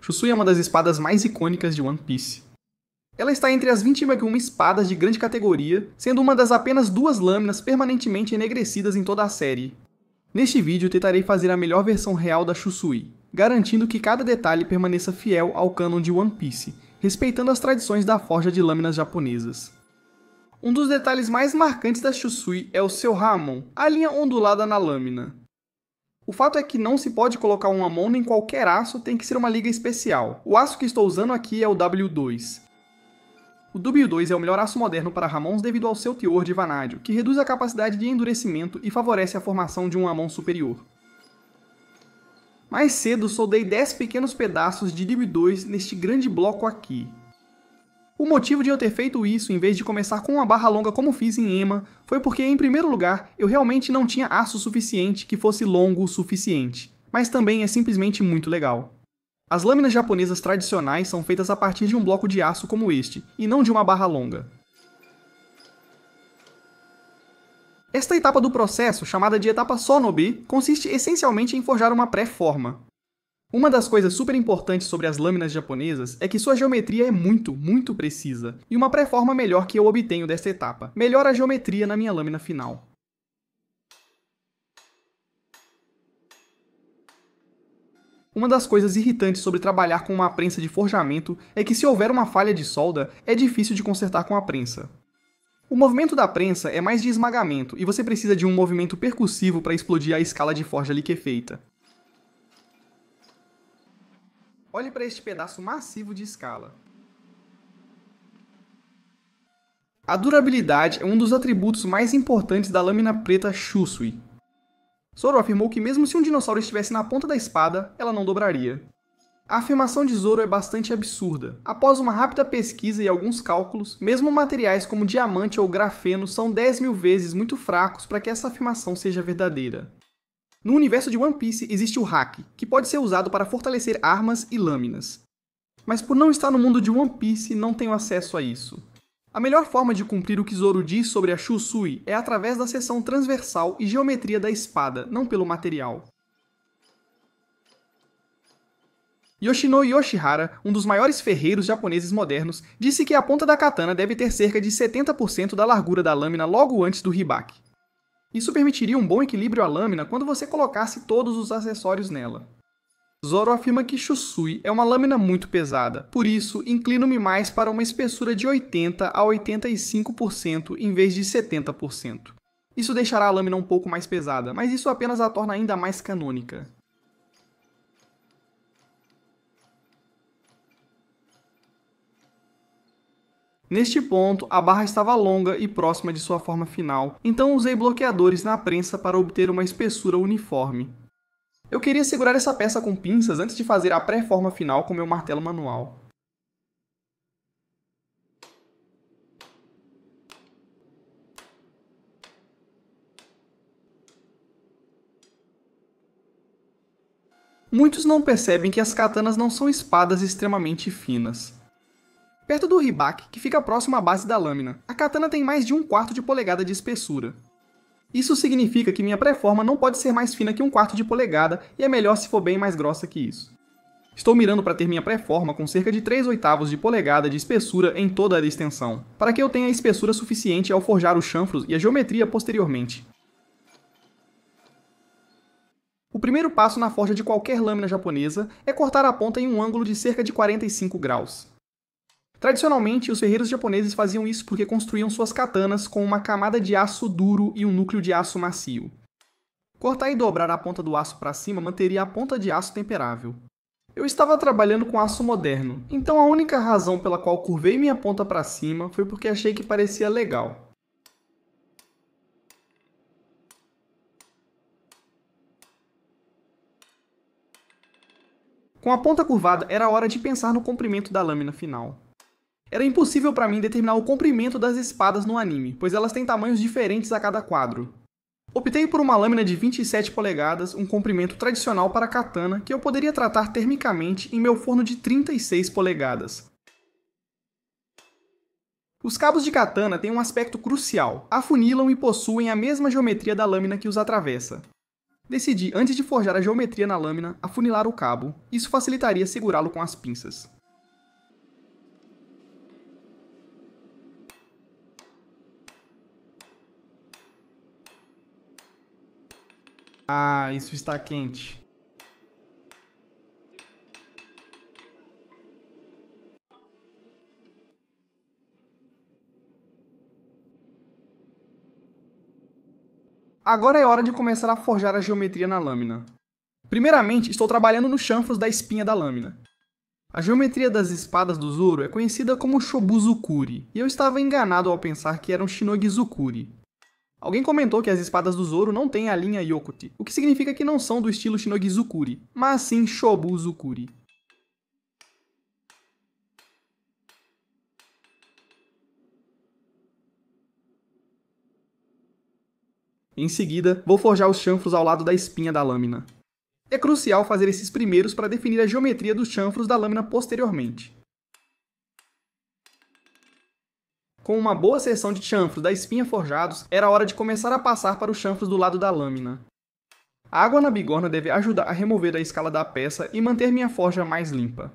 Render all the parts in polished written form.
Shusui é uma das espadas mais icônicas de One Piece. Ela está entre as 21 espadas de grande categoria, sendo uma das apenas 2 lâminas permanentemente enegrecidas em toda a série. Neste vídeo tentarei fazer a melhor versão real da Shusui, garantindo que cada detalhe permaneça fiel ao cânon de One Piece, respeitando as tradições da forja de lâminas japonesas. Um dos detalhes mais marcantes da Shusui é o seu Hamon, a linha ondulada na lâmina. O fato é que não se pode colocar um Hamon em qualquer aço, tem que ser uma liga especial. O aço que estou usando aqui é o W2. O W2 é o melhor aço moderno para Hamons devido ao seu teor de vanádio, que reduz a capacidade de endurecimento e favorece a formação de um Hamon superior. Mais cedo soldei 10 pequenos pedaços de W2 neste grande bloco aqui. O motivo de eu ter feito isso em vez de começar com uma barra longa como fiz em Ema foi porque, em primeiro lugar, eu realmente não tinha aço suficiente que fosse longo o suficiente, mas também é simplesmente muito legal. As lâminas japonesas tradicionais são feitas a partir de um bloco de aço como este, e não de uma barra longa. Esta etapa do processo, chamada de etapa Sonobe, consiste essencialmente em forjar uma pré-forma. Uma das coisas super importantes sobre as lâminas japonesas é que sua geometria é muito precisa, e uma pré-forma melhor que eu obtenho desta etapa melhora a geometria na minha lâmina final. Uma das coisas irritantes sobre trabalhar com uma prensa de forjamento é que se houver uma falha de solda, é difícil de consertar com a prensa. O movimento da prensa é mais de esmagamento, e você precisa de um movimento percussivo para explodir a escala de forja liquefeita. Olhe para este pedaço massivo de escala. A durabilidade é um dos atributos mais importantes da lâmina preta Shusui. Zoro afirmou que mesmo se um dinossauro estivesse na ponta da espada, ela não dobraria. A afirmação de Zoro é bastante absurda. Após uma rápida pesquisa e alguns cálculos, mesmo materiais como diamante ou grafeno são 10.000 vezes muito fracos para que essa afirmação seja verdadeira. No universo de One Piece existe o Haki, que pode ser usado para fortalecer armas e lâminas. Mas por não estar no mundo de One Piece, não tenho acesso a isso. A melhor forma de cumprir o que Zoro diz sobre a Shusui é através da seção transversal e geometria da espada, não pelo material. Yoshinori Yoshihara, um dos maiores ferreiros japoneses modernos, disse que a ponta da katana deve ter cerca de 70% da largura da lâmina logo antes do hibaki. Isso permitiria um bom equilíbrio à lâmina quando você colocasse todos os acessórios nela. Zoro afirma que Shusui é uma lâmina muito pesada, por isso inclino-me mais para uma espessura de 80 a 85% em vez de 70%. Isso deixará a lâmina um pouco mais pesada, mas isso apenas a torna ainda mais canônica. Neste ponto, a barra estava longa e próxima de sua forma final, então usei bloqueadores na prensa para obter uma espessura uniforme. Eu queria segurar essa peça com pinças antes de fazer a pré-forma final com meu martelo manual. Muitos não percebem que as katanas não são espadas extremamente finas. Perto do hibaki, que fica próximo à base da lâmina, a katana tem mais de 1/4 de polegada de espessura. Isso significa que minha pré-forma não pode ser mais fina que 1/4 de polegada e é melhor se for bem mais grossa que isso. Estou mirando para ter minha pré-forma com cerca de 3/8 de polegada de espessura em toda a extensão, para que eu tenha espessura suficiente ao forjar os chanfros e a geometria posteriormente. O primeiro passo na forja de qualquer lâmina japonesa é cortar a ponta em um ângulo de cerca de 45 graus. Tradicionalmente, os ferreiros japoneses faziam isso porque construíam suas katanas com uma camada de aço duro e um núcleo de aço macio. Cortar e dobrar a ponta do aço para cima manteria a ponta de aço temperável. Eu estava trabalhando com aço moderno, então a única razão pela qual curvei minha ponta para cima foi porque achei que parecia legal. Com a ponta curvada, era hora de pensar no comprimento da lâmina final. Era impossível para mim determinar o comprimento das espadas no anime, pois elas têm tamanhos diferentes a cada quadro. Optei por uma lâmina de 27 polegadas, um comprimento tradicional para katana que eu poderia tratar termicamente em meu forno de 36 polegadas. Os cabos de katana têm um aspecto crucial, afunilam e possuem a mesma geometria da lâmina que os atravessa. decidi, antes de forjar a geometria na lâmina, afunilar o cabo. Isso facilitaria segurá-lo com as pinças. Ah, isso está quente. Agora é hora de começar a forjar a geometria na lâmina. Primeiramente, estou trabalhando nos chanfros da espinha da lâmina. A geometria das espadas do Zoro é conhecida como Shobuzukuri, e eu estava enganado ao pensar que eram Shinogizukuri. Alguém comentou que as espadas do Zoro não têm a linha Yokuti, o que significa que não são do estilo Shinogizukuri, mas sim Shobuzukuri. Em seguida, vou forjar os chanfros ao lado da espinha da lâmina. É crucial fazer esses primeiros para definir a geometria dos chanfros da lâmina posteriormente. Com uma boa seção de chanfros da espinha forjados, era hora de começar a passar para os chanfros do lado da lâmina. A água na bigorna deve ajudar a remover a escala da peça e manter minha forja mais limpa.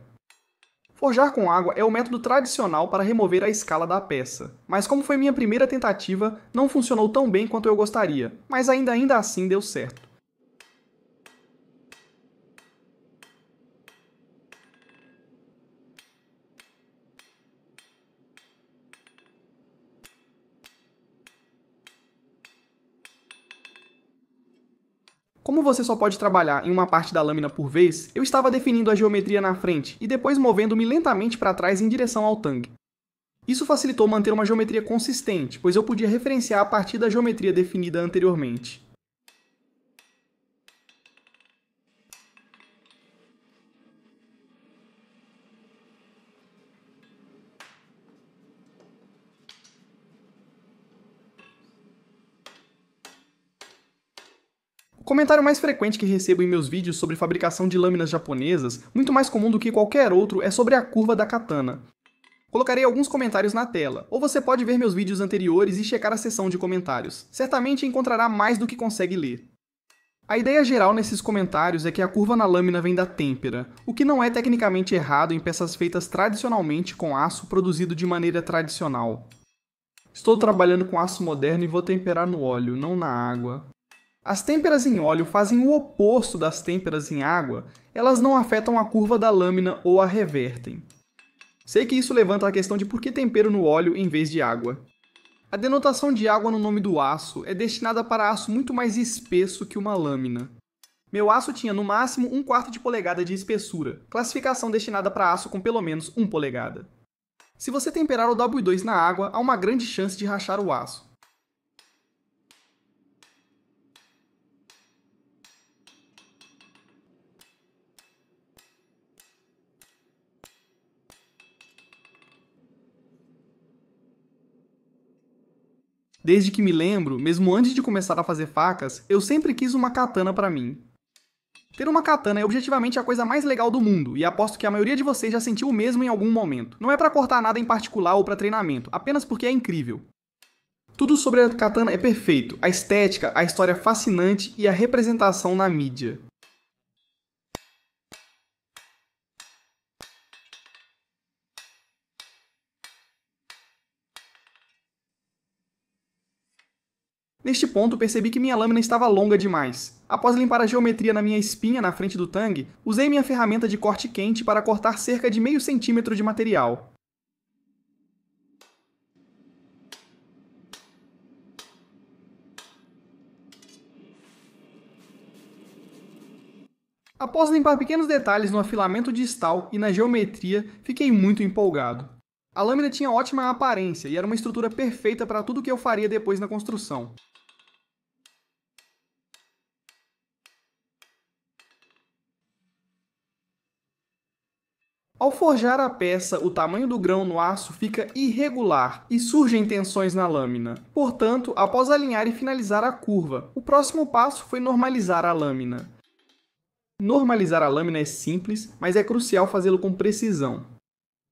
Forjar com água é o método tradicional para remover a escala da peça, mas como foi minha primeira tentativa, não funcionou tão bem quanto eu gostaria, mas ainda assim deu certo. Como você só pode trabalhar em uma parte da lâmina por vez, eu estava definindo a geometria na frente e depois movendo-me lentamente para trás em direção ao Tang. Isso facilitou manter uma geometria consistente, pois eu podia referenciar a partir da geometria definida anteriormente. O comentário mais frequente que recebo em meus vídeos sobre fabricação de lâminas japonesas, muito mais comum do que qualquer outro, é sobre a curva da katana. Colocarei alguns comentários na tela, ou você pode ver meus vídeos anteriores e checar a seção de comentários. Certamente encontrará mais do que consegue ler. A ideia geral nesses comentários é que a curva na lâmina vem da têmpera, o que não é tecnicamente errado em peças feitas tradicionalmente com aço produzido de maneira tradicional. Estou trabalhando com aço moderno e vou temperar no óleo, não na água. As têmperas em óleo fazem o oposto das têmperas em água, elas não afetam a curva da lâmina ou a revertem. Sei que isso levanta a questão de por que tempero no óleo em vez de água. A denotação de água no nome do aço é destinada para aço muito mais espesso que uma lâmina. Meu aço tinha no máximo 1/4 de polegada de espessura, classificação destinada para aço com pelo menos 1 polegada. Se você temperar o W2 na água, há uma grande chance de rachar o aço. Desde que me lembro, mesmo antes de começar a fazer facas, eu sempre quis uma katana pra mim. Ter uma katana é objetivamente a coisa mais legal do mundo, e aposto que a maioria de vocês já sentiu o mesmo em algum momento. Não é pra cortar nada em particular ou pra treinamento, apenas porque é incrível. Tudo sobre a katana é perfeito, a estética, a história fascinante e a representação na mídia. Neste ponto, percebi que minha lâmina estava longa demais. Após limpar a geometria na minha espinha na frente do Tang, usei minha ferramenta de corte quente para cortar cerca de meio centímetro de material. Após limpar pequenos detalhes no afilamento distal e na geometria, fiquei muito empolgado. A lâmina tinha ótima aparência e era uma estrutura perfeita para tudo o que eu faria depois na construção. Ao forjar a peça, o tamanho do grão no aço fica irregular e surgem tensões na lâmina. Portanto, após alinhar e finalizar a curva, o próximo passo foi normalizar a lâmina. Normalizar a lâmina é simples, mas é crucial fazê-lo com precisão.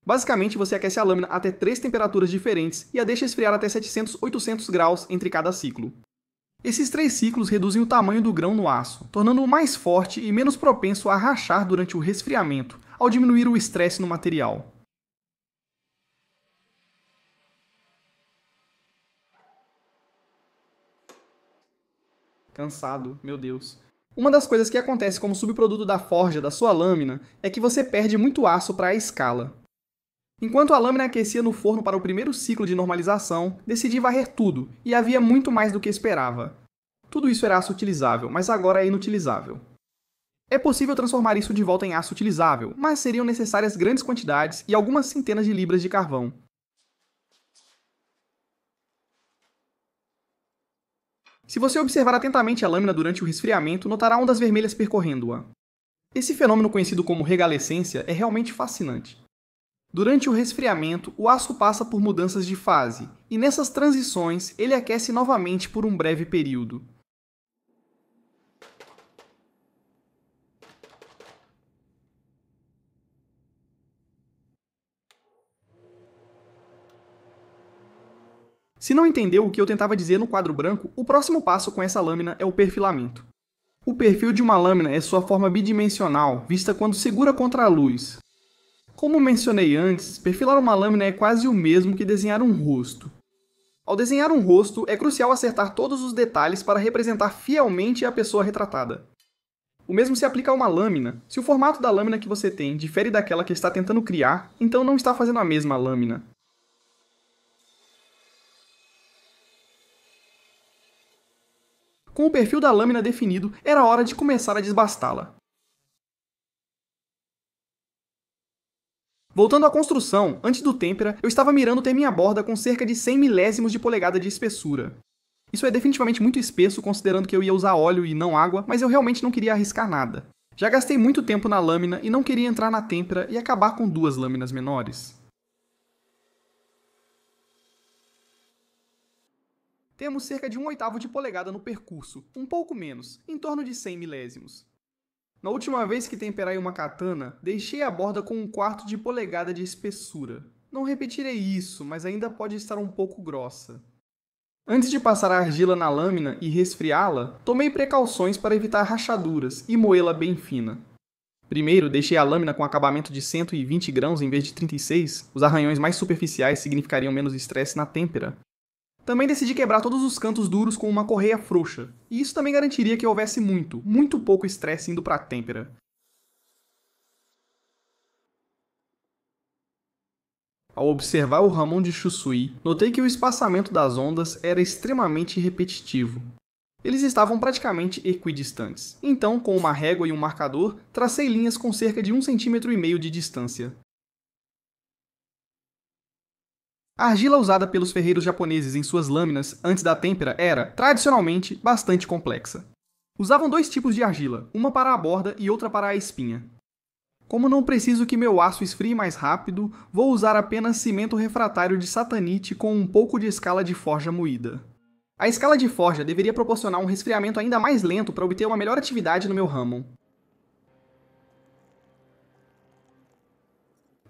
Basicamente, você aquece a lâmina até 3 temperaturas diferentes e a deixa esfriar até 700-800 graus entre cada ciclo. Esses 3 ciclos reduzem o tamanho do grão no aço, tornando-o mais forte e menos propenso a rachar durante o resfriamento, ao diminuir o estresse no material. Cansado, meu Deus. Uma das coisas que acontece como subproduto da forja da sua lâmina é que você perde muito aço para a escala. Enquanto a lâmina aquecia no forno para o primeiro ciclo de normalização, decidi varrer tudo, e havia muito mais do que esperava. Tudo isso era aço utilizável, mas agora é inutilizável. É possível transformar isso de volta em aço utilizável, mas seriam necessárias grandes quantidades e algumas centenas de libras de carvão. Se você observar atentamente a lâmina durante o resfriamento, notará ondas vermelhas percorrendo-a. Esse fenômeno conhecido como regalescência é realmente fascinante. Durante o resfriamento, o aço passa por mudanças de fase, e nessas transições ele aquece novamente por um breve período. Se não entendeu o que eu tentava dizer no quadro branco, o próximo passo com essa lâmina é o perfilamento. O perfil de uma lâmina é sua forma bidimensional, vista quando segura contra a luz. Como mencionei antes, perfilar uma lâmina é quase o mesmo que desenhar um rosto. Ao desenhar um rosto, é crucial acertar todos os detalhes para representar fielmente a pessoa retratada. O mesmo se aplica a uma lâmina. Se o formato da lâmina que você tem difere daquela que está tentando criar, então não está fazendo a mesma lâmina. Com o perfil da lâmina definido, era hora de começar a desbastá-la. Voltando à construção, antes do têmpera, eu estava mirando ter minha borda com cerca de 100 milésimos de polegada de espessura. Isso é definitivamente muito espesso, considerando que eu ia usar óleo e não água, mas eu realmente não queria arriscar nada. Já gastei muito tempo na lâmina e não queria entrar na têmpera e acabar com 2 lâminas menores. Temos cerca de 1/8 de polegada no percurso, um pouco menos, em torno de 100 milésimos. Na última vez que temperei uma katana, deixei a borda com 1/4 de polegada de espessura. Não repetirei isso, mas ainda pode estar um pouco grossa. Antes de passar a argila na lâmina e resfriá-la, tomei precauções para evitar rachaduras e moê-la bem fina. Primeiro, deixei a lâmina com acabamento de 120 grãos em vez de 36, os arranhões mais superficiais significariam menos estresse na têmpera. Também decidi quebrar todos os cantos duros com uma correia frouxa, e isso também garantiria que houvesse muito pouco estresse indo para a têmpera. Ao observar o Ramon de Chusui, notei que o espaçamento das ondas era extremamente repetitivo. Eles estavam praticamente equidistantes, então, com uma régua e um marcador, tracei linhas com cerca de 1,5 cm de distância. A argila usada pelos ferreiros japoneses em suas lâminas antes da têmpera era, tradicionalmente, bastante complexa. Usavam 2 tipos de argila, uma para a borda e outra para a espinha. Como não preciso que meu aço esfrie mais rápido, vou usar apenas cimento refratário de satanite com um pouco de escala de forja moída. A escala de forja deveria proporcionar um resfriamento ainda mais lento para obter uma melhor atividade no meu Ramon.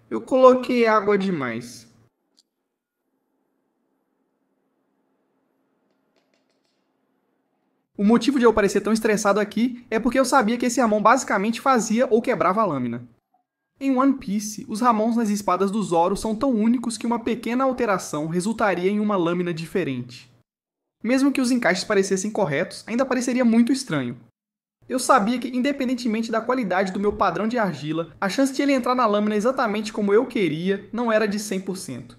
Eu coloquei água demais. O motivo de eu parecer tão estressado aqui é porque eu sabia que esse Ramon basicamente fazia ou quebrava a lâmina. Em One Piece, os Ramons nas espadas do Zoro são tão únicos que uma pequena alteração resultaria em uma lâmina diferente. Mesmo que os encaixes parecessem corretos, ainda pareceria muito estranho. Eu sabia que, independentemente da qualidade do meu padrão de argila, a chance de ele entrar na lâmina exatamente como eu queria não era de 100%.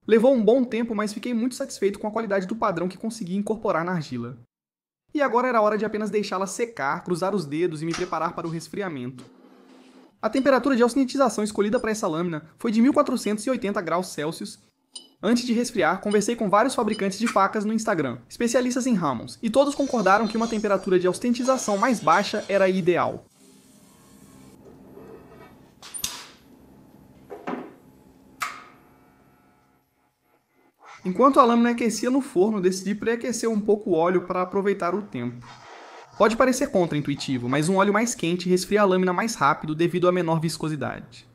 Levou um bom tempo, mas fiquei muito satisfeito com a qualidade do padrão que consegui incorporar na argila. E agora era hora de apenas deixá-la secar, cruzar os dedos e me preparar para o resfriamento. A temperatura de alcinetização escolhida para essa lâmina foi de 1480 graus Celsius. Antes de resfriar, conversei com vários fabricantes de facas no Instagram, especialistas em Ramons, e todos concordaram que uma temperatura de alcinetização mais baixa era ideal. Enquanto a lâmina aquecia no forno, decidi pré-aquecer um pouco o óleo para aproveitar o tempo. Pode parecer contraintuitivo, mas um óleo mais quente resfria a lâmina mais rápido devido à menor viscosidade.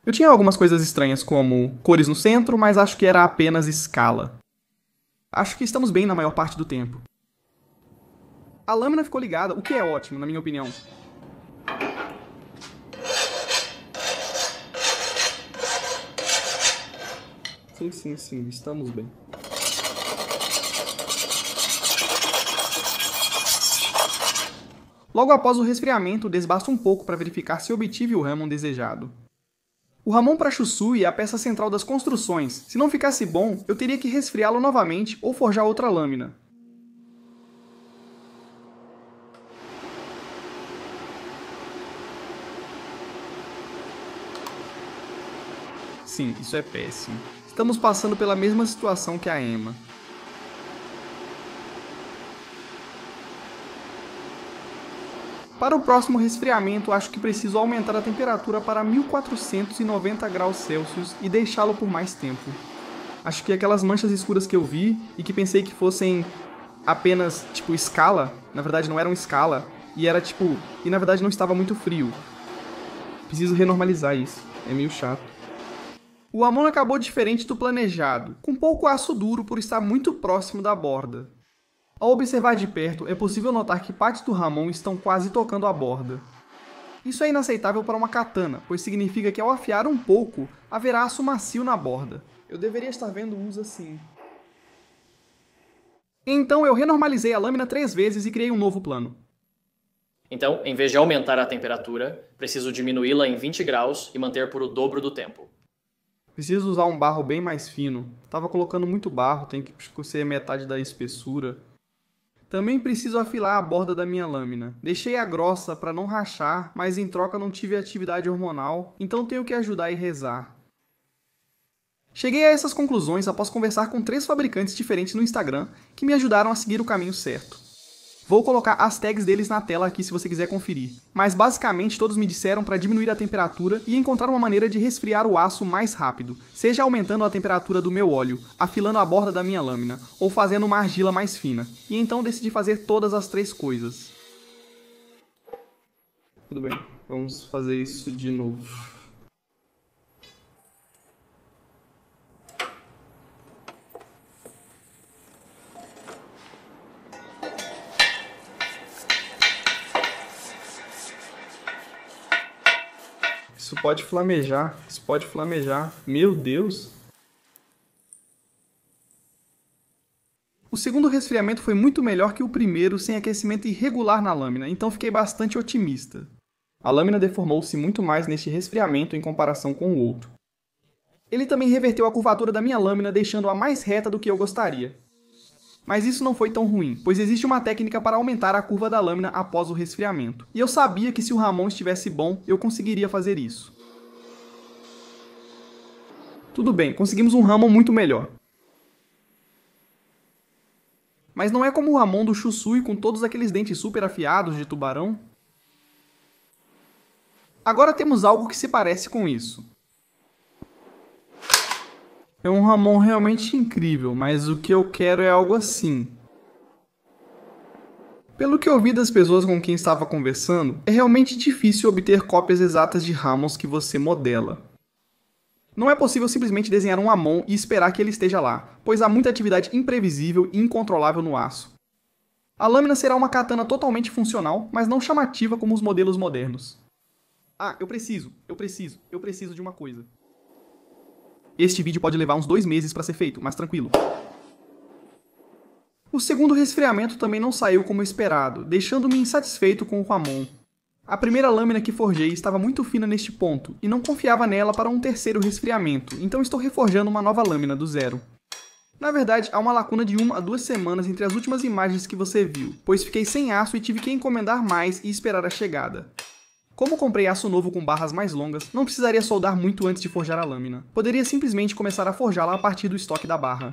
Eu tinha algumas coisas estranhas, como cores no centro, mas acho que era apenas escala. Acho que estamos bem na maior parte do tempo. A lâmina ficou ligada, o que é ótimo, na minha opinião. Sim, estamos bem. Logo após o resfriamento, desbasta um pouco para verificar se obtive o Hammond desejado. O Ramon para Shusui é a peça central das construções. Se não ficasse bom, eu teria que resfriá-lo novamente ou forjar outra lâmina. Sim, isso é péssimo. Estamos passando pela mesma situação que a Emma. Para o próximo resfriamento, acho que preciso aumentar a temperatura para 1490 graus Celsius e deixá-lo por mais tempo. Acho que aquelas manchas escuras que eu vi e que pensei que fossem apenas, tipo, escala, na verdade não eram escala, e na verdade não estava muito frio. Preciso renormalizar isso, é meio chato. O Hammond acabou diferente do planejado, com pouco aço duro por estar muito próximo da borda. Ao observar de perto, é possível notar que partes do Hammond estão quase tocando a borda. Isso é inaceitável para uma katana, pois significa que ao afiar um pouco, haverá aço macio na borda. Eu deveria estar vendo uns assim. Então eu renormalizei a lâmina 3 vezes e criei um novo plano. Então, em vez de aumentar a temperatura, preciso diminuí-la em 20 graus e manter por o dobro do tempo. Preciso usar um barro bem mais fino. Tava colocando muito barro, tem que ser metade da espessura. Também preciso afilar a borda da minha lâmina. Deixei-a grossa para não rachar, mas em troca não tive atividade hormonal, então tenho que ajudar e rezar. Cheguei a essas conclusões após conversar com 3 fabricantes diferentes no Instagram que me ajudaram a seguir o caminho certo. Vou colocar as tags deles na tela aqui se você quiser conferir, mas basicamente todos me disseram para diminuir a temperatura e encontrar uma maneira de resfriar o aço mais rápido, seja aumentando a temperatura do meu óleo, afilando a borda da minha lâmina, ou fazendo uma argila mais fina, e então decidi fazer todas as 3 coisas. Tudo bem, vamos fazer isso de novo. Isso pode flamejar. Meu Deus! O segundo resfriamento foi muito melhor que o primeiro sem aquecimento irregular na lâmina, então fiquei bastante otimista. A lâmina deformou-se muito mais neste resfriamento em comparação com o outro. Ele também reverteu a curvatura da minha lâmina, deixando-a mais reta do que eu gostaria. Mas isso não foi tão ruim, pois existe uma técnica para aumentar a curva da lâmina após o resfriamento. E eu sabia que se o Ramon estivesse bom, eu conseguiria fazer isso. Tudo bem, conseguimos um Ramon muito melhor. Mas não é como o Ramon do Shusui com todos aqueles dentes super afiados de tubarão. Agora temos algo que se parece com isso. É um Ramon realmente incrível, mas o que eu quero é algo assim. Pelo que eu vi das pessoas com quem estava conversando, é realmente difícil obter cópias exatas de Ramons que você modela. Não é possível simplesmente desenhar um Hamon e esperar que ele esteja lá, pois há muita atividade imprevisível e incontrolável no aço. A lâmina será uma katana totalmente funcional, mas não chamativa como os modelos modernos. Ah, eu preciso de uma coisa. Este vídeo pode levar uns 2 meses para ser feito, mas tranquilo. O segundo resfriamento também não saiu como esperado, deixando-me insatisfeito com o Hamon. A primeira lâmina que forjei estava muito fina neste ponto, e não confiava nela para um terceiro resfriamento, então estou reforjando uma nova lâmina do zero. Na verdade, há uma lacuna de 1 a 2 semanas entre as últimas imagens que você viu, pois fiquei sem aço e tive que encomendar mais e esperar a chegada. Como comprei aço novo com barras mais longas, não precisaria soldar muito antes de forjar a lâmina. Poderia simplesmente começar a forjá-la a partir do estoque da barra.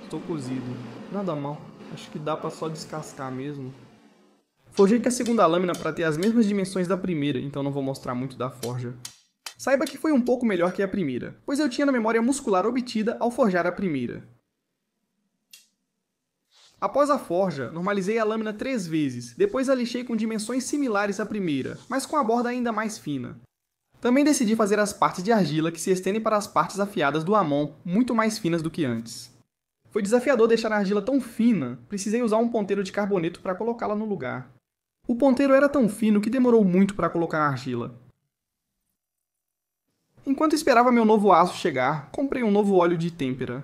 Estou cozido. Nada mal. Acho que dá pra só descascar mesmo. Forjei com a segunda lâmina para ter as mesmas dimensões da primeira, então não vou mostrar muito da forja. Saiba que foi um pouco melhor que a primeira, pois eu tinha a memória muscular obtida ao forjar a primeira. Após a forja, normalizei a lâmina 3 vezes, depois a lixei com dimensões similares à primeira, mas com a borda ainda mais fina. Também decidi fazer as partes de argila que se estendem para as partes afiadas do Amon, muito mais finas do que antes. Foi desafiador deixar a argila tão fina, precisei usar um ponteiro de carboneto para colocá-la no lugar. O ponteiro era tão fino que demorou muito para colocar a argila. Enquanto esperava meu novo aço chegar, comprei um novo óleo de têmpera.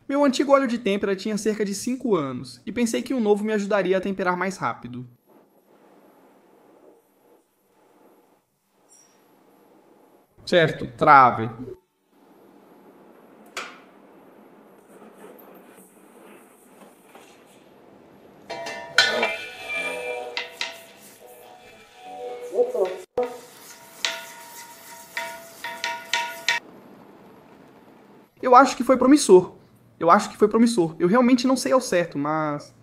Meu antigo óleo de têmpera tinha cerca de 5 anos, e pensei que um novo me ajudaria a temperar mais rápido. Certo, trave. Eu acho que foi promissor. Eu realmente não sei ao certo, mas...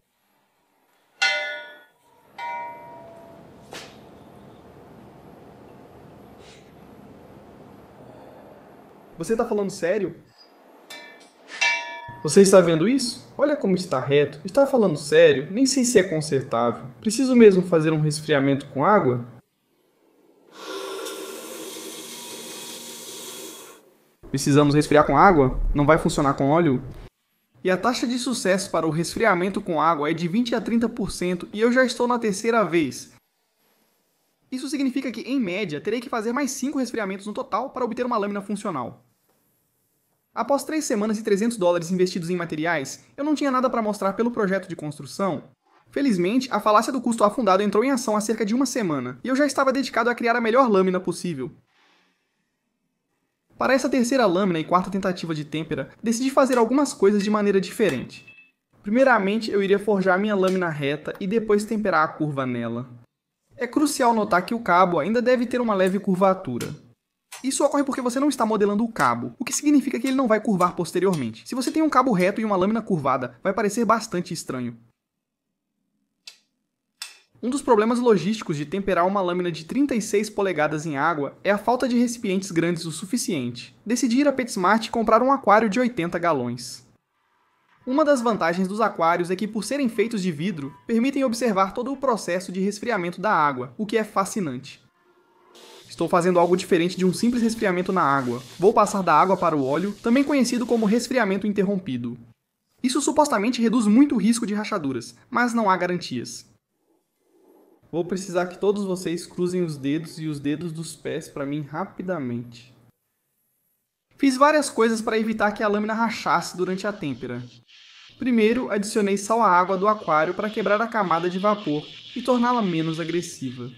Você tá falando sério? Você está vendo isso? Olha como está reto. Está falando sério? Nem sei se é consertável. Preciso mesmo fazer um resfriamento com água? Precisamos resfriar com água? Não vai funcionar com óleo? E a taxa de sucesso para o resfriamento com água é de 20 a 30% e eu já estou na terceira vez. Isso significa que, em média, terei que fazer mais 5 resfriamentos no total para obter uma lâmina funcional. Após 3 semanas e $300 investidos em materiais, eu não tinha nada para mostrar pelo projeto de construção. Felizmente, a falácia do custo afundado entrou em ação há cerca de 1 semana, e eu já estava dedicado a criar a melhor lâmina possível. Para essa terceira lâmina e quarta tentativa de têmpera, decidi fazer algumas coisas de maneira diferente. Primeiramente, eu iria forjar minha lâmina reta e depois temperar a curva nela. É crucial notar que o cabo ainda deve ter uma leve curvatura. Isso ocorre porque você não está modelando o cabo, o que significa que ele não vai curvar posteriormente. Se você tem um cabo reto e uma lâmina curvada, vai parecer bastante estranho. Um dos problemas logísticos de temperar uma lâmina de 36 polegadas em água é a falta de recipientes grandes o suficiente. Decidi ir a PetSmart e comprar um aquário de 80 galões. Uma das vantagens dos aquários é que, por serem feitos de vidro, permitem observar todo o processo de resfriamento da água, o que é fascinante. Estou fazendo algo diferente de um simples resfriamento na água. Vou passar da água para o óleo, também conhecido como resfriamento interrompido. Isso supostamente reduz muito o risco de rachaduras, mas não há garantias. Vou precisar que todos vocês cruzem os dedos e os dedos dos pés para mim rapidamente. Fiz várias coisas para evitar que a lâmina rachasse durante a têmpera. Primeiro, adicionei sal à água do aquário para quebrar a camada de vapor e torná-la menos agressiva.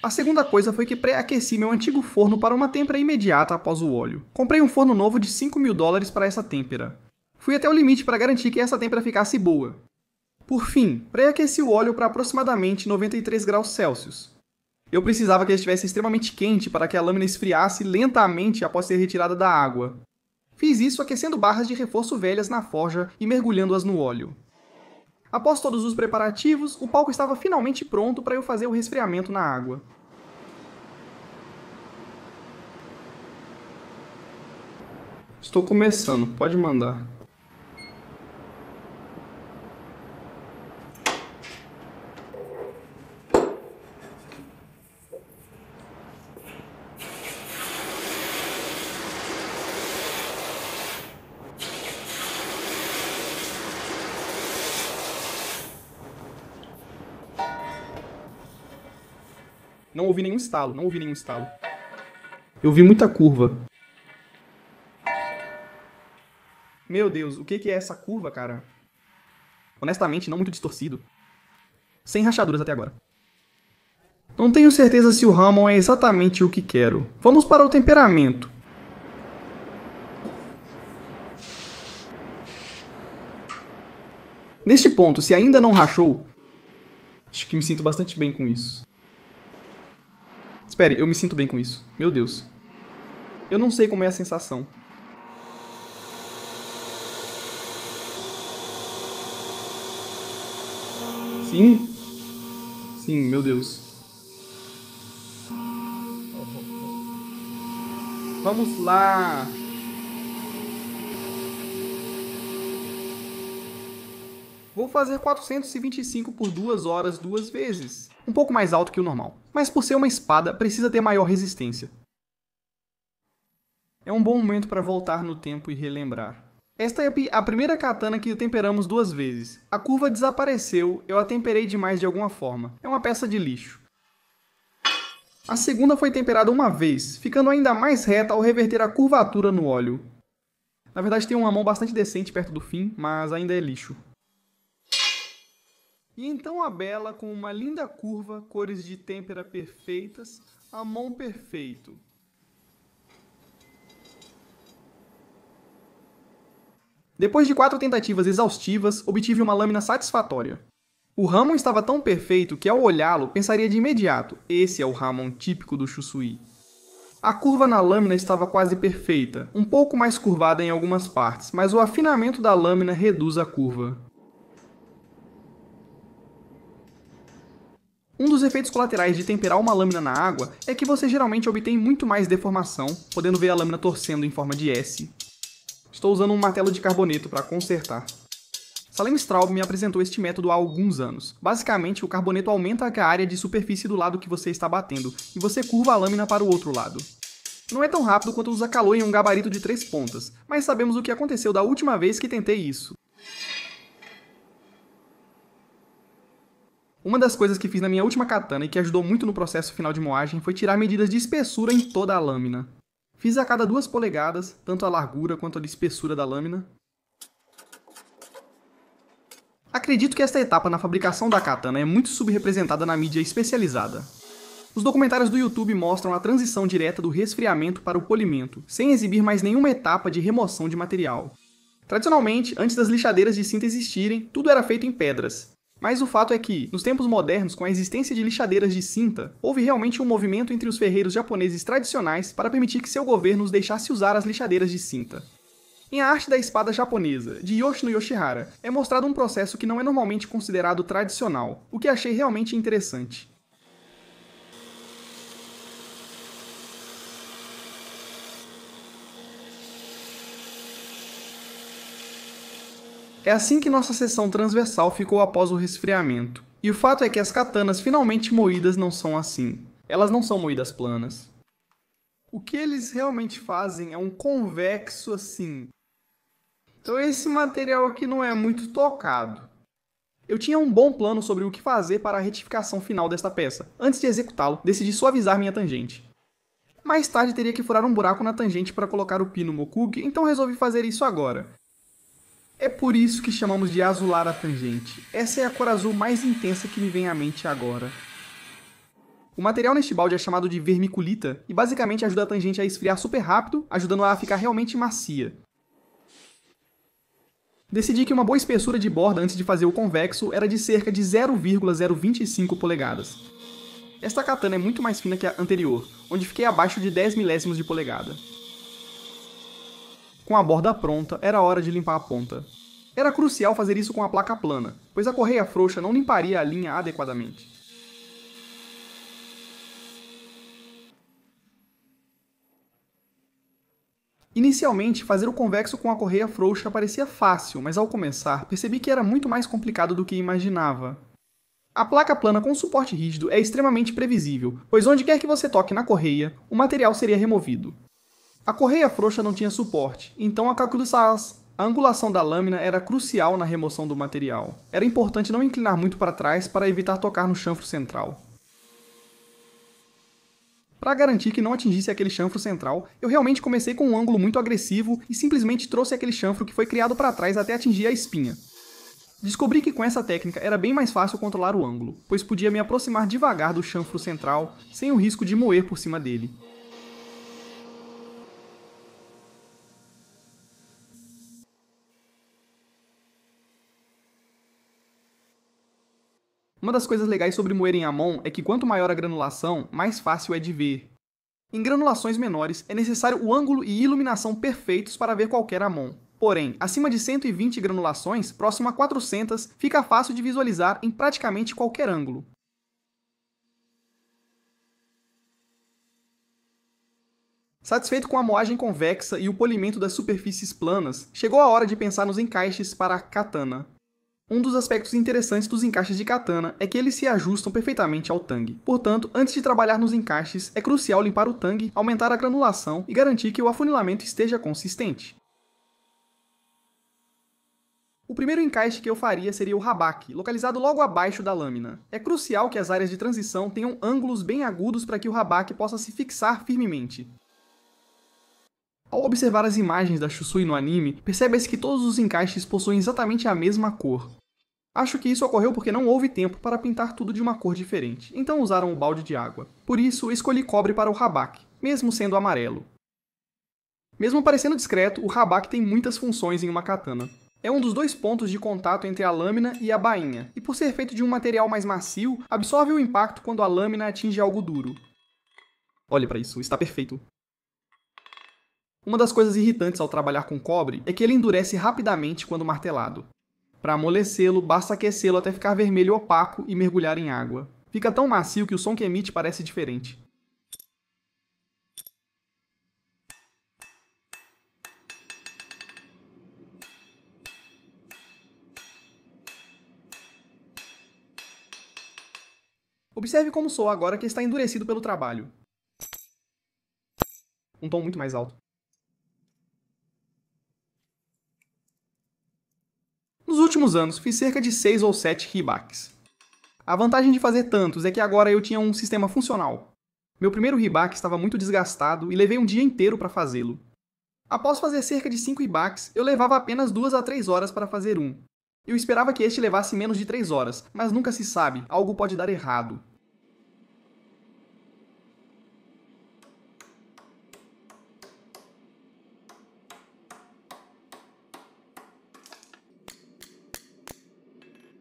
A segunda coisa foi que pré-aqueci meu antigo forno para uma têmpera imediata após o óleo. Comprei um forno novo de $5.000 para essa têmpera. Fui até o limite para garantir que essa têmpera ficasse boa. Por fim, pré-aqueci o óleo para aproximadamente 93 graus Celsius. Eu precisava que ele estivesse extremamente quente para que a lâmina esfriasse lentamente após ser retirada da água. Fiz isso aquecendo barras de reforço velhas na forja e mergulhando-as no óleo. Após todos os preparativos, o palco estava finalmente pronto para eu fazer o resfriamento na água. Estou começando, pode mandar. Não ouvi nenhum estalo. Eu vi muita curva. Meu Deus, o que é essa curva, cara? Honestamente, não muito distorcido. Sem rachaduras até agora. Não tenho certeza se o Hammond é exatamente o que quero. Vamos para o temperamento. Neste ponto, se ainda não rachou, acho que me sinto bastante bem com isso. Espere, eu me sinto bem com isso. Meu Deus. Eu não sei como é a sensação. Sim. Sim, meu Deus. Vamos lá. Vou fazer 425 por 2 horas 2 vezes. Um pouco mais alto que o normal. Mas por ser uma espada, precisa ter maior resistência. É um bom momento para voltar no tempo e relembrar. Esta é a primeira katana que temperamos 2 vezes. A curva desapareceu, eu a temperei demais de alguma forma. É uma peça de lixo. A segunda foi temperada uma vez, ficando ainda mais reta ao reverter a curvatura no óleo. Na verdade tem uma mão bastante decente perto do fim, mas ainda é lixo. E então a Bela, com uma linda curva, cores de têmpera perfeitas, a mão perfeito. Depois de 4 tentativas exaustivas, obtive uma lâmina satisfatória. O Hammond estava tão perfeito que ao olhá-lo pensaria de imediato, esse é o Hammond típico do Shusui. A curva na lâmina estava quase perfeita, um pouco mais curvada em algumas partes, mas o afinamento da lâmina reduz a curva. Um dos efeitos colaterais de temperar uma lâmina na água é que você geralmente obtém muito mais deformação, podendo ver a lâmina torcendo em forma de S. Estou usando um martelo de carboneto para consertar. Salem Straub me apresentou este método há alguns anos. Basicamente, o carboneto aumenta a área de superfície do lado que você está batendo, e você curva a lâmina para o outro lado. Não é tão rápido quanto usar calor em um gabarito de 3 pontas, mas sabemos o que aconteceu da última vez que tentei isso. Uma das coisas que fiz na minha última katana e que ajudou muito no processo final de moagem foi tirar medidas de espessura em toda a lâmina. Fiz a cada 2 polegadas, tanto a largura quanto a espessura da lâmina. Acredito que esta etapa na fabricação da katana é muito subrepresentada na mídia especializada. Os documentários do YouTube mostram a transição direta do resfriamento para o polimento, sem exibir mais nenhuma etapa de remoção de material. Tradicionalmente, antes das lixadeiras de cinta existirem, tudo era feito em pedras. Mas o fato é que, nos tempos modernos, com a existência de lixadeiras de cinta, houve realmente um movimento entre os ferreiros japoneses tradicionais para permitir que seu governo os deixasse usar as lixadeiras de cinta. Em A Arte da Espada Japonesa, de Yoshino Yoshihara, é mostrado um processo que não é normalmente considerado tradicional, o que achei realmente interessante. É assim que nossa seção transversal ficou após o resfriamento. E o fato é que as katanas finalmente moídas não são assim. Elas não são moídas planas. O que eles realmente fazem é um convexo assim. Então esse material aqui não é muito tocado. Eu tinha um bom plano sobre o que fazer para a retificação final desta peça. Antes de executá-lo, decidi suavizar minha tangente. Mais tarde teria que furar um buraco na tangente para colocar o pino Mokugi, então resolvi fazer isso agora. É por isso que chamamos de azular a tangente. Essa é a cor azul mais intensa que me vem à mente agora. O material neste balde é chamado de vermiculita e basicamente ajuda a tangente a esfriar super rápido, ajudando-a a ficar realmente macia. Decidi que uma boa espessura de borda antes de fazer o convexo era de cerca de 0,025 polegadas. Esta katana é muito mais fina que a anterior, onde fiquei abaixo de 10 milésimos de polegada. Com a borda pronta, era hora de limpar a ponta. Era crucial fazer isso com a placa plana, pois a correia frouxa não limparia a linha adequadamente. Inicialmente, fazer o convexo com a correia frouxa parecia fácil, mas ao começar, percebi que era muito mais complicado do que imaginava. A placa plana com suporte rígido é extremamente previsível, pois onde quer que você toque na correia, o material seria removido. A correia frouxa não tinha suporte, então a angulação da lâmina era crucial na remoção do material. Era importante não inclinar muito para trás para evitar tocar no chanfro central. Para garantir que não atingisse aquele chanfro central, eu realmente comecei com um ângulo muito agressivo e simplesmente trouxe aquele chanfro que foi criado para trás até atingir a espinha. Descobri que com essa técnica era bem mais fácil controlar o ângulo, pois podia me aproximar devagar do chanfro central, sem o risco de moer por cima dele. Uma das coisas legais sobre moer em mão é que quanto maior a granulação, mais fácil é de ver. Em granulações menores, é necessário o ângulo e iluminação perfeitos para ver qualquer amon. Porém, acima de 120 granulações, próximo a 400, fica fácil de visualizar em praticamente qualquer ângulo. Satisfeito com a moagem convexa e o polimento das superfícies planas, chegou a hora de pensar nos encaixes para a katana. Um dos aspectos interessantes dos encaixes de katana é que eles se ajustam perfeitamente ao tangue. Portanto, antes de trabalhar nos encaixes, é crucial limpar o tangue, aumentar a granulação e garantir que o afunilamento esteja consistente. O primeiro encaixe que eu faria seria o rabaque, localizado logo abaixo da lâmina. É crucial que as áreas de transição tenham ângulos bem agudos para que o rabaque possa se fixar firmemente. Ao observar as imagens da Shusui no anime, percebe-se que todos os encaixes possuem exatamente a mesma cor. Acho que isso ocorreu porque não houve tempo para pintar tudo de uma cor diferente, então usaram o balde de água. Por isso, escolhi cobre para o rabaque, mesmo sendo amarelo. Mesmo parecendo discreto, o rabaque tem muitas funções em uma katana. É um dos dois pontos de contato entre a lâmina e a bainha, e por ser feito de um material mais macio, absorve o impacto quando a lâmina atinge algo duro. Olhe para isso, está perfeito. Uma das coisas irritantes ao trabalhar com cobre é que ele endurece rapidamente quando martelado. Para amolecê-lo, basta aquecê-lo até ficar vermelho opaco e mergulhar em água. Fica tão macio que o som que emite parece diferente. Observe como soa agora que está endurecido pelo trabalho. Um tom muito mais alto. Nos últimos anos, fiz cerca de 6 ou 7 ribaques. A vantagem de fazer tantos é que agora eu tinha um sistema funcional. Meu primeiro ribaque estava muito desgastado e levei um dia inteiro para fazê-lo. Após fazer cerca de 5 ribaques, eu levava apenas 2 a 3 horas para fazer um. Eu esperava que este levasse menos de 3 horas, mas nunca se sabe, algo pode dar errado.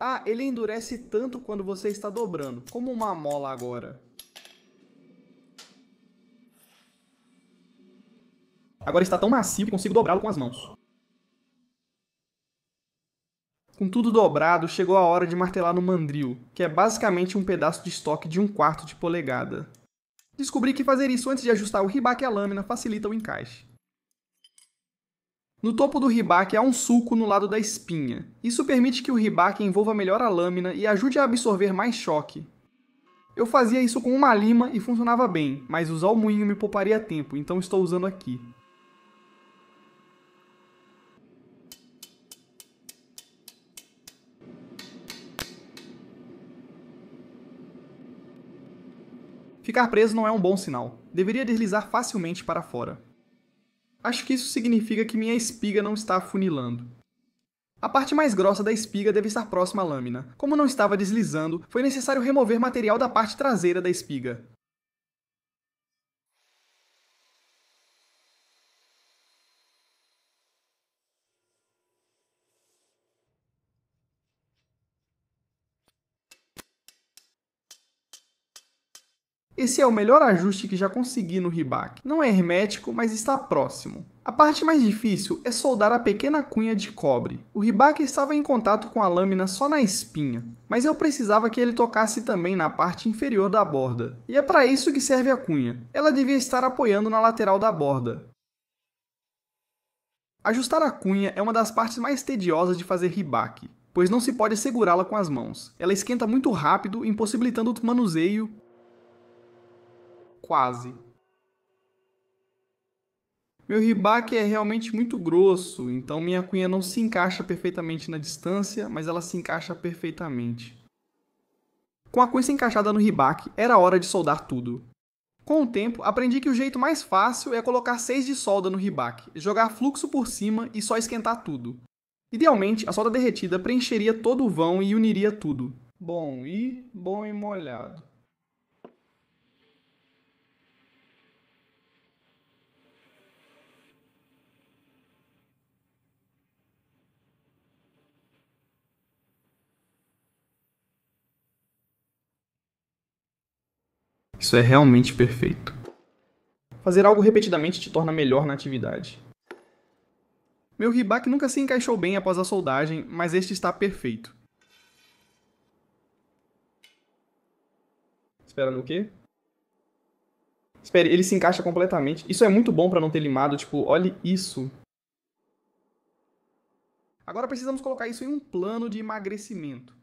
Ah, ele endurece tanto quando você está dobrando, como uma mola agora. Agora está tão macio que consigo dobrá-lo com as mãos. Com tudo dobrado, chegou a hora de martelar no mandril, que é basicamente um pedaço de estoque de 1/4 de polegada. Descobri que fazer isso antes de ajustar o ribaque à lâmina facilita o encaixe. No topo do ribaque há um sulco no lado da espinha. Isso permite que o ribaque envolva melhor a lâmina e ajude a absorver mais choque. Eu fazia isso com uma lima e funcionava bem, mas usar o moinho me pouparia tempo, então estou usando aqui. Ficar preso não é um bom sinal. Deveria deslizar facilmente para fora. Acho que isso significa que minha espiga não está afunilando. A parte mais grossa da espiga deve estar próxima à lâmina. Como não estava deslizando, foi necessário remover material da parte traseira da espiga. Esse é o melhor ajuste que já consegui no ribaque. Não é hermético, mas está próximo. A parte mais difícil é soldar a pequena cunha de cobre. O ribaque estava em contato com a lâmina só na espinha, mas eu precisava que ele tocasse também na parte inferior da borda. E é para isso que serve a cunha. Ela devia estar apoiando na lateral da borda. Ajustar a cunha é uma das partes mais tediosas de fazer ribaque, pois não se pode segurá-la com as mãos. Ela esquenta muito rápido, impossibilitando o manuseio. Quase. Meu ribaque é realmente muito grosso, então minha cunha não se encaixa perfeitamente na distância, mas ela se encaixa perfeitamente. Com a cunha encaixada no ribaque, era hora de soldar tudo. Com o tempo, aprendi que o jeito mais fácil é colocar 6 de solda no ribaque, jogar fluxo por cima e só esquentar tudo. Idealmente, a solda derretida preencheria todo o vão e uniria tudo. Bom e molhado. Isso é realmente perfeito. Fazer algo repetidamente te torna melhor na atividade. Meu ribaque nunca se encaixou bem após a soldagem, mas este está perfeito. Espera no quê? Espere, ele se encaixa completamente. Isso é muito bom para não ter limado, tipo, olhe isso. Agora precisamos colocar isso em um plano de emagrecimento.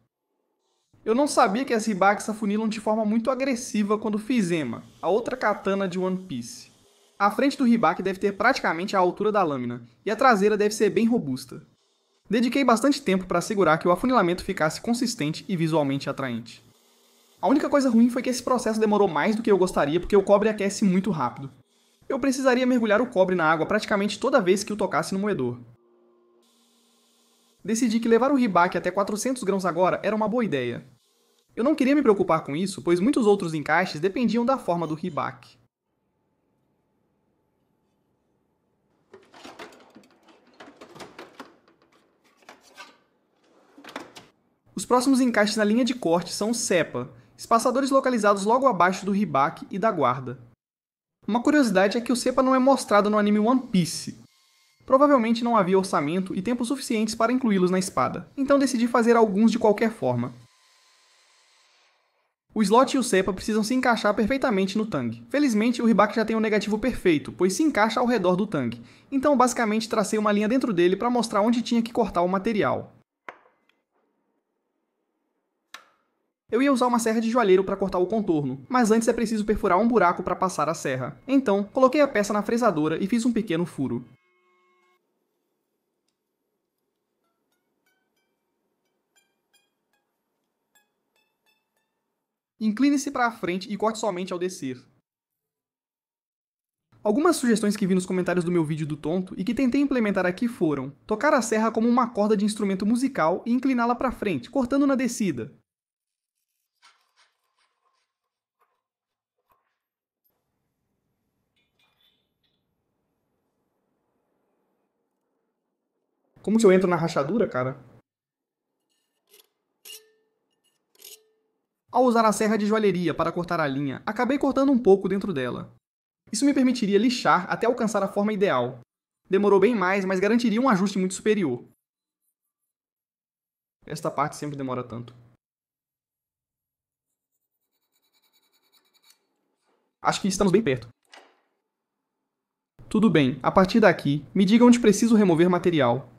Eu não sabia que as ribaques afunilam de forma muito agressiva quando fiz Ema, a outra katana de One Piece. A frente do ribaque deve ter praticamente a altura da lâmina, e a traseira deve ser bem robusta. Dediquei bastante tempo para assegurar que o afunilamento ficasse consistente e visualmente atraente. A única coisa ruim foi que esse processo demorou mais do que eu gostaria porque o cobre aquece muito rápido. Eu precisaria mergulhar o cobre na água praticamente toda vez que o tocasse no moedor. Decidi que levar o ribaque até 400 grãos agora era uma boa ideia. Eu não queria me preocupar com isso, pois muitos outros encaixes dependiam da forma do ribaque. Os próximos encaixes na linha de corte são os SEPA, espaçadores localizados logo abaixo do ribaque e da guarda. Uma curiosidade é que o SEPA não é mostrado no anime One Piece. Provavelmente não havia orçamento e tempo suficientes para incluí-los na espada, então decidi fazer alguns de qualquer forma. O slot e o SEPA precisam se encaixar perfeitamente no Tang. Felizmente, o ribaque já tem um negativo perfeito, pois se encaixa ao redor do Tang, então basicamente tracei uma linha dentro dele para mostrar onde tinha que cortar o material. Eu ia usar uma serra de joalheiro para cortar o contorno, mas antes é preciso perfurar um buraco para passar a serra. Então, coloquei a peça na fresadora e fiz um pequeno furo. Incline-se para a frente e corte somente ao descer. Algumas sugestões que vi nos comentários do meu vídeo do tonto e que tentei implementar aqui foram tocar a serra como uma corda de instrumento musical e incliná-la para frente, cortando na descida. Como que eu entro na rachadura, cara? Ao usar a serra de joalheria para cortar a linha, acabei cortando um pouco dentro dela. Isso me permitiria lixar até alcançar a forma ideal. Demorou bem mais, mas garantiria um ajuste muito superior. Esta parte sempre demora tanto. Acho que estamos bem perto. Tudo bem, a partir daqui, me diga onde preciso remover material.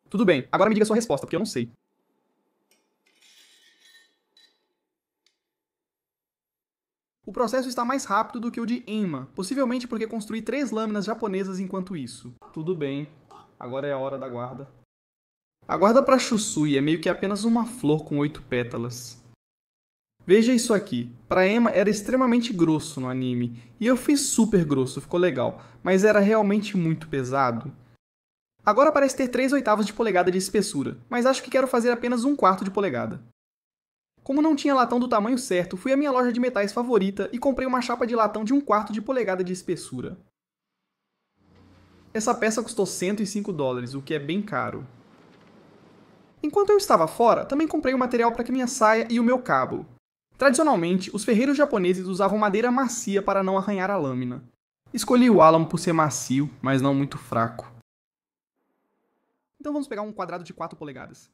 Tudo bem, agora me diga sua resposta, porque eu não sei. O processo está mais rápido do que o de Enma, possivelmente porque construí 3 lâminas japonesas enquanto isso. Tudo bem, agora é a hora da guarda. A guarda para Shusui é meio que apenas uma flor com 8 pétalas. Veja isso aqui, para Enma era extremamente grosso no anime, e eu fiz super grosso, ficou legal, mas era realmente muito pesado. Agora parece ter 3/8 de polegada de espessura, mas acho que quero fazer apenas 1/4 de polegada. Como não tinha latão do tamanho certo, fui à minha loja de metais favorita e comprei uma chapa de latão de 1/4 de polegada de espessura. Essa peça custou $105, o que é bem caro. Enquanto eu estava fora, também comprei o material para que minha saia e o meu cabo. Tradicionalmente, os ferreiros japoneses usavam madeira macia para não arranhar a lâmina. Escolhi o álamo por ser macio, mas não muito fraco. Então vamos pegar um quadrado de 4 polegadas.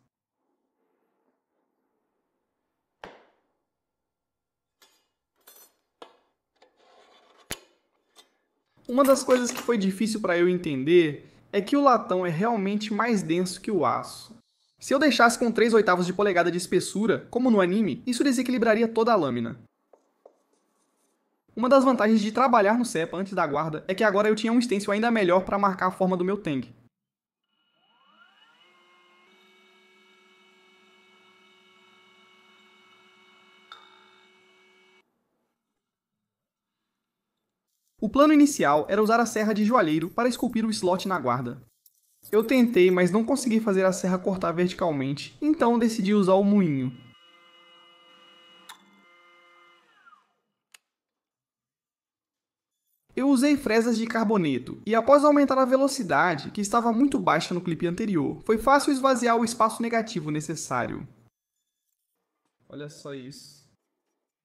Uma das coisas que foi difícil para eu entender é que o latão é realmente mais denso que o aço. Se eu deixasse com 3/8 de polegada de espessura, como no anime, isso desequilibraria toda a lâmina. Uma das vantagens de trabalhar no SEPA antes da guarda é que agora eu tinha um stencil ainda melhor para marcar a forma do meu Tang. O plano inicial era usar a serra de joalheiro para esculpir o slot na guarda. Eu tentei, mas não consegui fazer a serra cortar verticalmente, então decidi usar o moinho. Eu usei fresas de carboneto, e após aumentar a velocidade, que estava muito baixa no clipe anterior, foi fácil esvaziar o espaço negativo necessário. Olha só isso.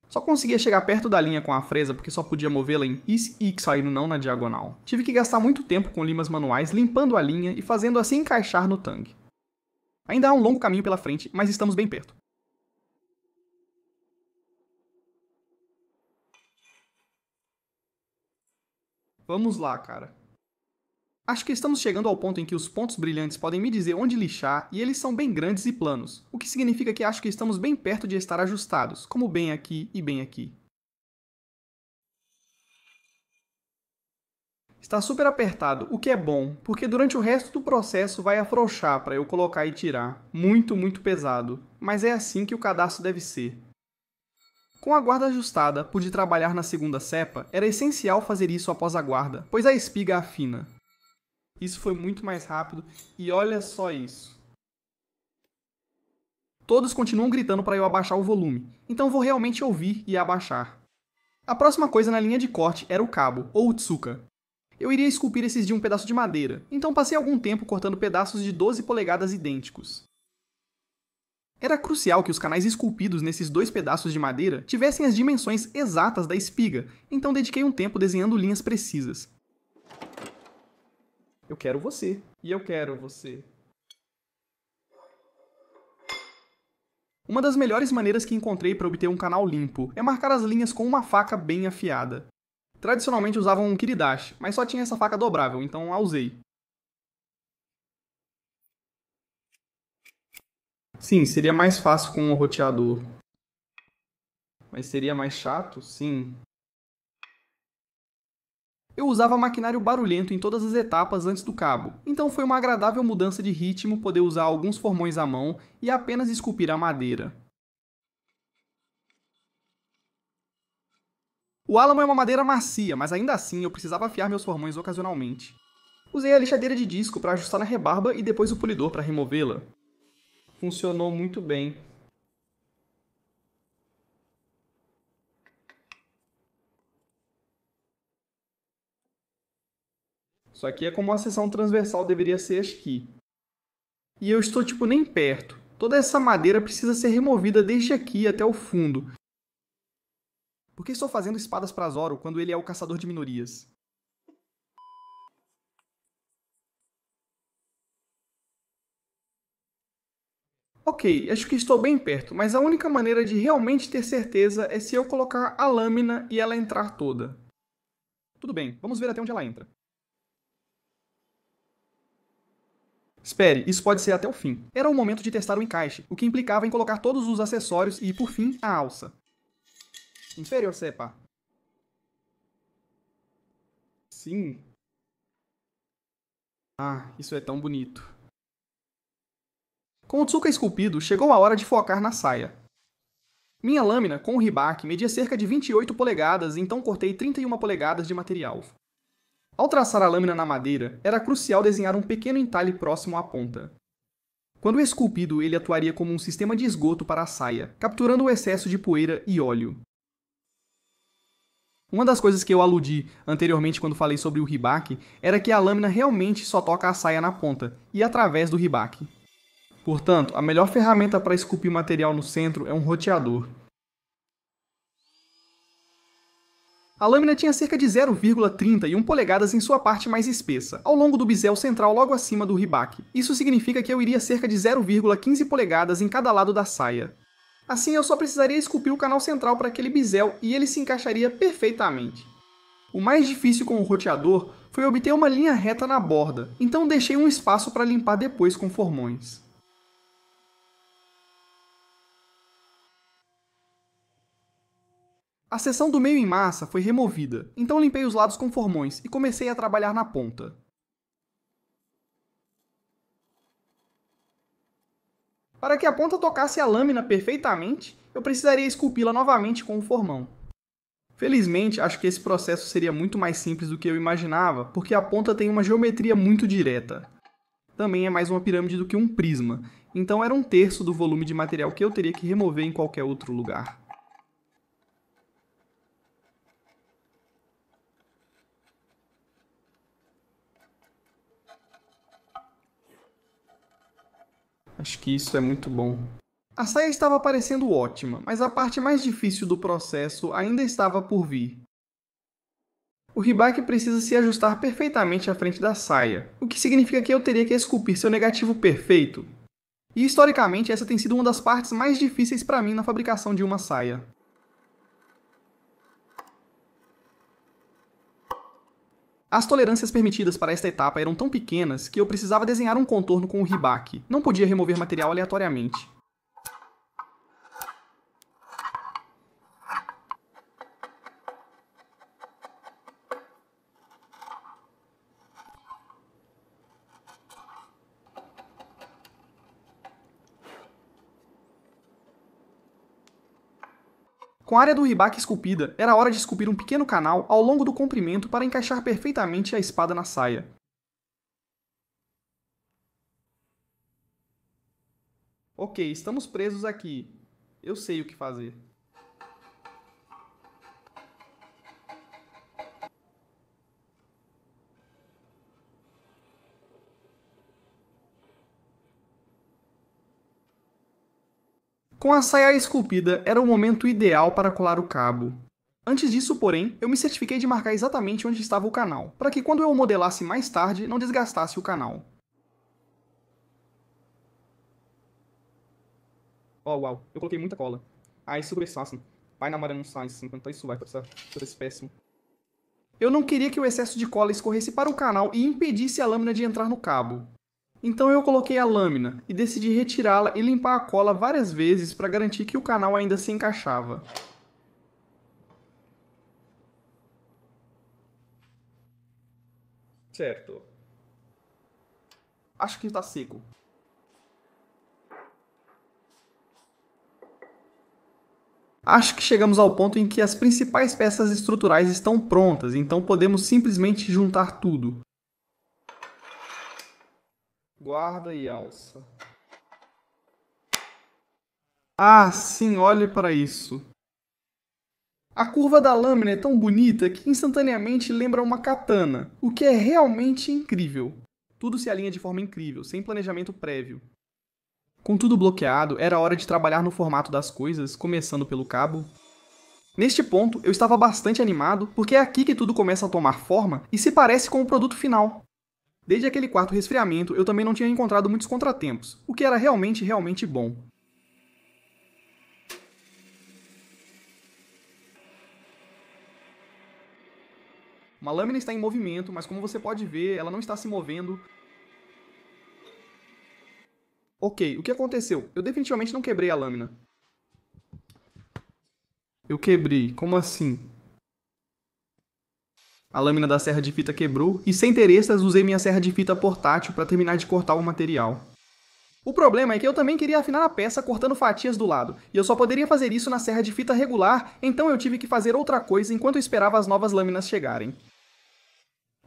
Só conseguia chegar perto da linha com a fresa porque só podia movê-la em is e saindo não na diagonal. Tive que gastar muito tempo com limas manuais limpando a linha e fazendo assim encaixar no tanque. Ainda há um longo caminho pela frente, mas estamos bem perto. Vamos lá, cara. Acho que estamos chegando ao ponto em que os pontos brilhantes podem me dizer onde lixar e eles são bem grandes e planos, o que significa que acho que estamos bem perto de estar ajustados, como bem aqui e bem aqui. Está super apertado, o que é bom, porque durante o resto do processo vai afrouxar para eu colocar e tirar. Muito pesado, mas é assim que o cadastro deve ser. Com a guarda ajustada, pude trabalhar na segunda cepa, era essencial fazer isso após a guarda, pois a espiga afina. Isso foi muito mais rápido, e olha só isso. Todos continuam gritando para eu abaixar o volume, então vou realmente ouvir e abaixar. A próxima coisa na linha de corte era o cabo, ou o tsuka. Eu iria esculpir esses de um pedaço de madeira, então passei algum tempo cortando pedaços de 12 polegadas idênticos. Era crucial que os canais esculpidos nesses 2 pedaços de madeira tivessem as dimensões exatas da espiga, então dediquei um tempo desenhando linhas precisas. Eu quero você. E eu quero você. Uma das melhores maneiras que encontrei para obter um canal limpo é marcar as linhas com uma faca bem afiada. Tradicionalmente usavam um kiridashi, mas só tinha essa faca dobrável, então a usei. Sim, seria mais fácil com um roteador. Mas seria mais chato? Sim. Eu usava maquinário barulhento em todas as etapas antes do cabo, então foi uma agradável mudança de ritmo poder usar alguns formões à mão e apenas esculpir a madeira. O álamo é uma madeira macia, mas ainda assim eu precisava afiar meus formões ocasionalmente. Usei a lixadeira de disco para ajustar na rebarba e depois o polidor para removê-la. Funcionou muito bem. Isso aqui é como a seção transversal deveria ser aqui. E eu estou tipo nem perto. Toda essa madeira precisa ser removida desde aqui até o fundo. Por que estou fazendo espadas para Zoro quando ele é o caçador de minorias? Ok, acho que estou bem perto, mas a única maneira de realmente ter certeza é se eu colocar a lâmina e ela entrar toda. Tudo bem, vamos ver até onde ela entra. Espere, isso pode ser até o fim. Era o momento de testar o encaixe, o que implicava em colocar todos os acessórios e, por fim, a alça. Inferior cepa. Sim. Ah, isso é tão bonito. Com o tsuka esculpido, chegou a hora de focar na saia. Minha lâmina, com o ribaque, media cerca de 28 polegadas, então cortei 31 polegadas de material. Ao traçar a lâmina na madeira, era crucial desenhar um pequeno entalhe próximo à ponta. Quando esculpido, ele atuaria como um sistema de esgoto para a saia, capturando o excesso de poeira e óleo. Uma das coisas que eu aludi anteriormente quando falei sobre o ribaque era que a lâmina realmente só toca a saia na ponta, e através do ribaque. Portanto, a melhor ferramenta para esculpir o material no centro é um roteador. A lâmina tinha cerca de 0,31 polegadas em sua parte mais espessa, ao longo do bisel central logo acima do ribaque. Isso significa que eu iria cerca de 0,15 polegadas em cada lado da saia. Assim eu só precisaria esculpir o canal central para aquele bisel e ele se encaixaria perfeitamente. O mais difícil com o roteador foi obter uma linha reta na borda, então deixei um espaço para limpar depois com formões. A seção do meio em massa foi removida, então limpei os lados com formões e comecei a trabalhar na ponta. Para que a ponta tocasse a lâmina perfeitamente, eu precisaria esculpi-la novamente com o formão. Felizmente, acho que esse processo seria muito mais simples do que eu imaginava, porque a ponta tem uma geometria muito direta. também é mais uma pirâmide do que um prisma, então era 1/3 do volume de material que eu teria que remover em qualquer outro lugar. Acho que isso é muito bom. A saia estava parecendo ótima, mas a parte mais difícil do processo ainda estava por vir. O ribaque precisa se ajustar perfeitamente à frente da saia, o que significa que eu teria que esculpir seu negativo perfeito. E historicamente essa tem sido uma das partes mais difíceis para mim na fabricação de uma saia. As tolerâncias permitidas para esta etapa eram tão pequenas que eu precisava desenhar um contorno com o ribaque, não podia remover material aleatoriamente. Com a área do ribaque esculpida, era hora de esculpir um pequeno canal ao longo do comprimento para encaixar perfeitamente a espada na saia. Ok, estamos presos aqui. Eu sei o que fazer. Com a saia esculpida, era o momento ideal para colar o cabo. Antes disso, porém, eu me certifiquei de marcar exatamente onde estava o canal, para que quando eu o modelasse mais tarde, não desgastasse o canal. Oh, uau, eu coloquei muita cola. Ah, isso é fácil. Vai namorando um size 50, isso vai passar por esse péssimo. Eu não queria que o excesso de cola escorresse para o canal e impedisse a lâmina de entrar no cabo. Então eu coloquei a lâmina e decidi retirá-la e limpar a cola várias vezes para garantir que o canal ainda se encaixava. Certo. Acho que está seco. Acho que chegamos ao ponto em que as principais peças estruturais estão prontas, então podemos simplesmente juntar tudo. Guarda e alça. Ah, sim, olhe para isso. A curva da lâmina é tão bonita que instantaneamente lembra uma katana, o que é realmente incrível. Tudo se alinha de forma incrível, sem planejamento prévio. Com tudo bloqueado, era hora de trabalhar no formato das coisas, começando pelo cabo. Neste ponto, eu estava bastante animado, porque é aqui que tudo começa a tomar forma e se parece com o produto final. Desde aquele quarto resfriamento, eu também não tinha encontrado muitos contratempos, o que era realmente bom. Uma lâmina está em movimento, mas como você pode ver, ela não está se movendo. Ok, o que aconteceu? Eu definitivamente não quebrei a lâmina. Eu quebrei, como assim? A lâmina da serra de fita quebrou e, sem ter extras, usei minha serra de fita portátil para terminar de cortar o material. O problema é que eu também queria afinar a peça cortando fatias do lado, e eu só poderia fazer isso na serra de fita regular, então eu tive que fazer outra coisa enquanto eu esperava as novas lâminas chegarem.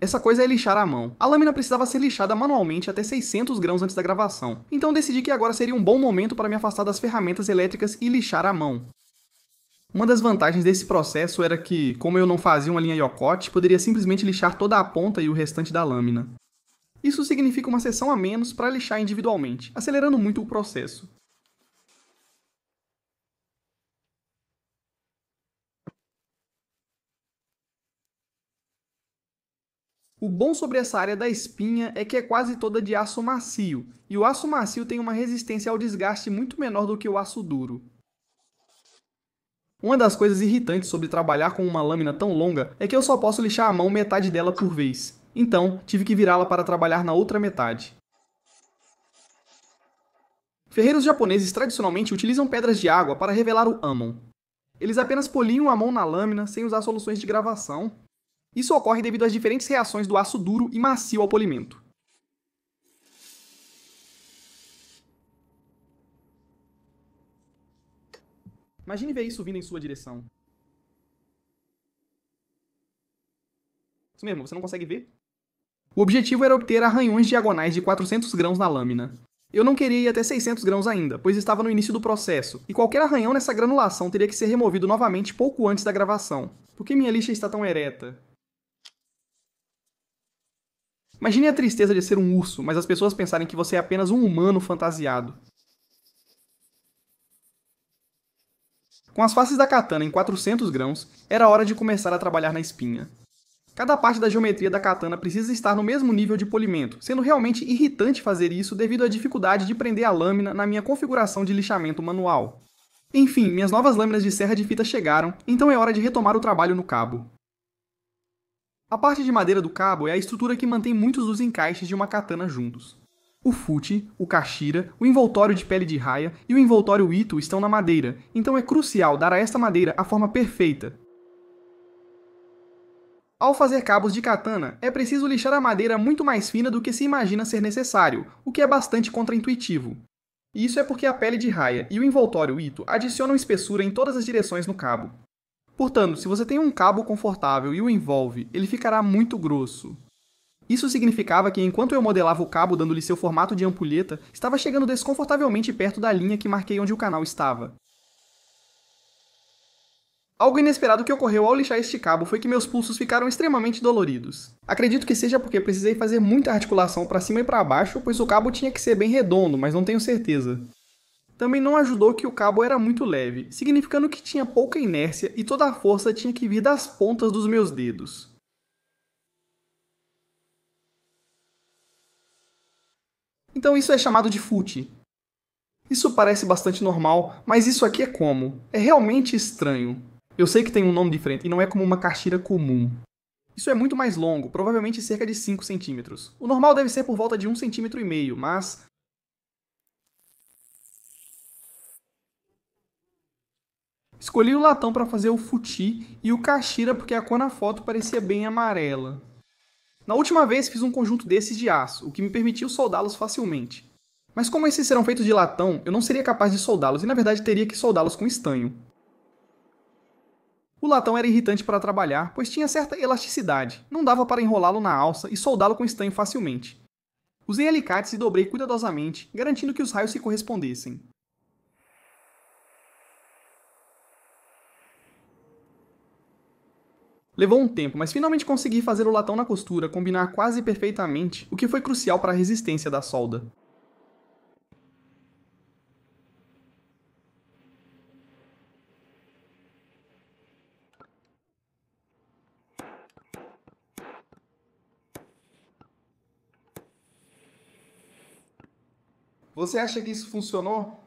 Essa coisa é lixar à mão. A lâmina precisava ser lixada manualmente até 600 grãos antes da gravação, então decidi que agora seria um bom momento para me afastar das ferramentas elétricas e lixar à mão. Uma das vantagens desse processo era que, como eu não fazia uma linha Yokote, poderia simplesmente lixar toda a ponta e o restante da lâmina. Isso significa uma seção a menos para lixar individualmente, acelerando muito o processo. O bom sobre essa área da espinha é que é quase toda de aço macio, e o aço macio tem uma resistência ao desgaste muito menor do que o aço duro. Uma das coisas irritantes sobre trabalhar com uma lâmina tão longa é que eu só posso lixar à mão metade dela por vez. Então, tive que virá-la para trabalhar na outra metade. Ferreiros japoneses tradicionalmente utilizam pedras de água para revelar o Amon. Eles apenas poliam a mão na lâmina sem usar soluções de gravação. Isso ocorre devido às diferentes reações do aço duro e macio ao polimento. Imagine ver isso vindo em sua direção. Isso mesmo, você não consegue ver? O objetivo era obter arranhões diagonais de 400 grãos na lâmina. Eu não queria ir até 600 grãos ainda, pois estava no início do processo, e qualquer arranhão nessa granulação teria que ser removido novamente pouco antes da gravação. Por que minha lixa está tão ereta? Imagine a tristeza de ser um urso, mas as pessoas pensarem que você é apenas um humano fantasiado. Com as faces da katana em 400 grãos, era hora de começar a trabalhar na espinha. Cada parte da geometria da katana precisa estar no mesmo nível de polimento, sendo realmente irritante fazer isso devido à dificuldade de prender a lâmina na minha configuração de lixamento manual. Enfim, minhas novas lâminas de serra de fita chegaram, então é hora de retomar o trabalho no cabo. A parte de madeira do cabo é a estrutura que mantém muitos dos encaixes de uma katana juntos. O fute, o kashira, o envoltório de pele de raia e o envoltório ito estão na madeira, então é crucial dar a esta madeira a forma perfeita. Ao fazer cabos de katana, é preciso lixar a madeira muito mais fina do que se imagina ser necessário, o que é bastante contraintuitivo. E isso é porque a pele de raia e o envoltório ito adicionam espessura em todas as direções no cabo. Portanto, se você tem um cabo confortável e o envolve, ele ficará muito grosso. Isso significava que enquanto eu modelava o cabo dando-lhe seu formato de ampulheta, estava chegando desconfortavelmente perto da linha que marquei onde o canal estava. Algo inesperado que ocorreu ao lixar este cabo foi que meus pulsos ficaram extremamente doloridos. Acredito que seja porque precisei fazer muita articulação para cima e para baixo, pois o cabo tinha que ser bem redondo, mas não tenho certeza. Também não ajudou que o cabo era muito leve, significando que tinha pouca inércia e toda a força tinha que vir das pontas dos meus dedos. Então isso é chamado de fute. Isso parece bastante normal, mas isso aqui é como? É realmente estranho. Eu sei que tem um nome diferente e não é como uma kashira comum. Isso é muito mais longo, provavelmente cerca de 5 centímetros. O normal deve ser por volta de 1,5 cm, mas... Escolhi o latão para fazer o futi e o kashira porque a cor na foto parecia bem amarela. Na última vez fiz um conjunto desses de aço, o que me permitiu soldá-los facilmente. Mas como esses serão feitos de latão, eu não seria capaz de soldá-los e na verdade teria que soldá-los com estanho. O latão era irritante para trabalhar, pois tinha certa elasticidade, não dava para enrolá-lo na alça e soldá-lo com estanho facilmente. Usei alicates e dobrei cuidadosamente, garantindo que os raios se correspondessem. Levou um tempo, mas finalmente consegui fazer o latão na costura combinar quase perfeitamente, o que foi crucial para a resistência da solda. Você acha que isso funcionou?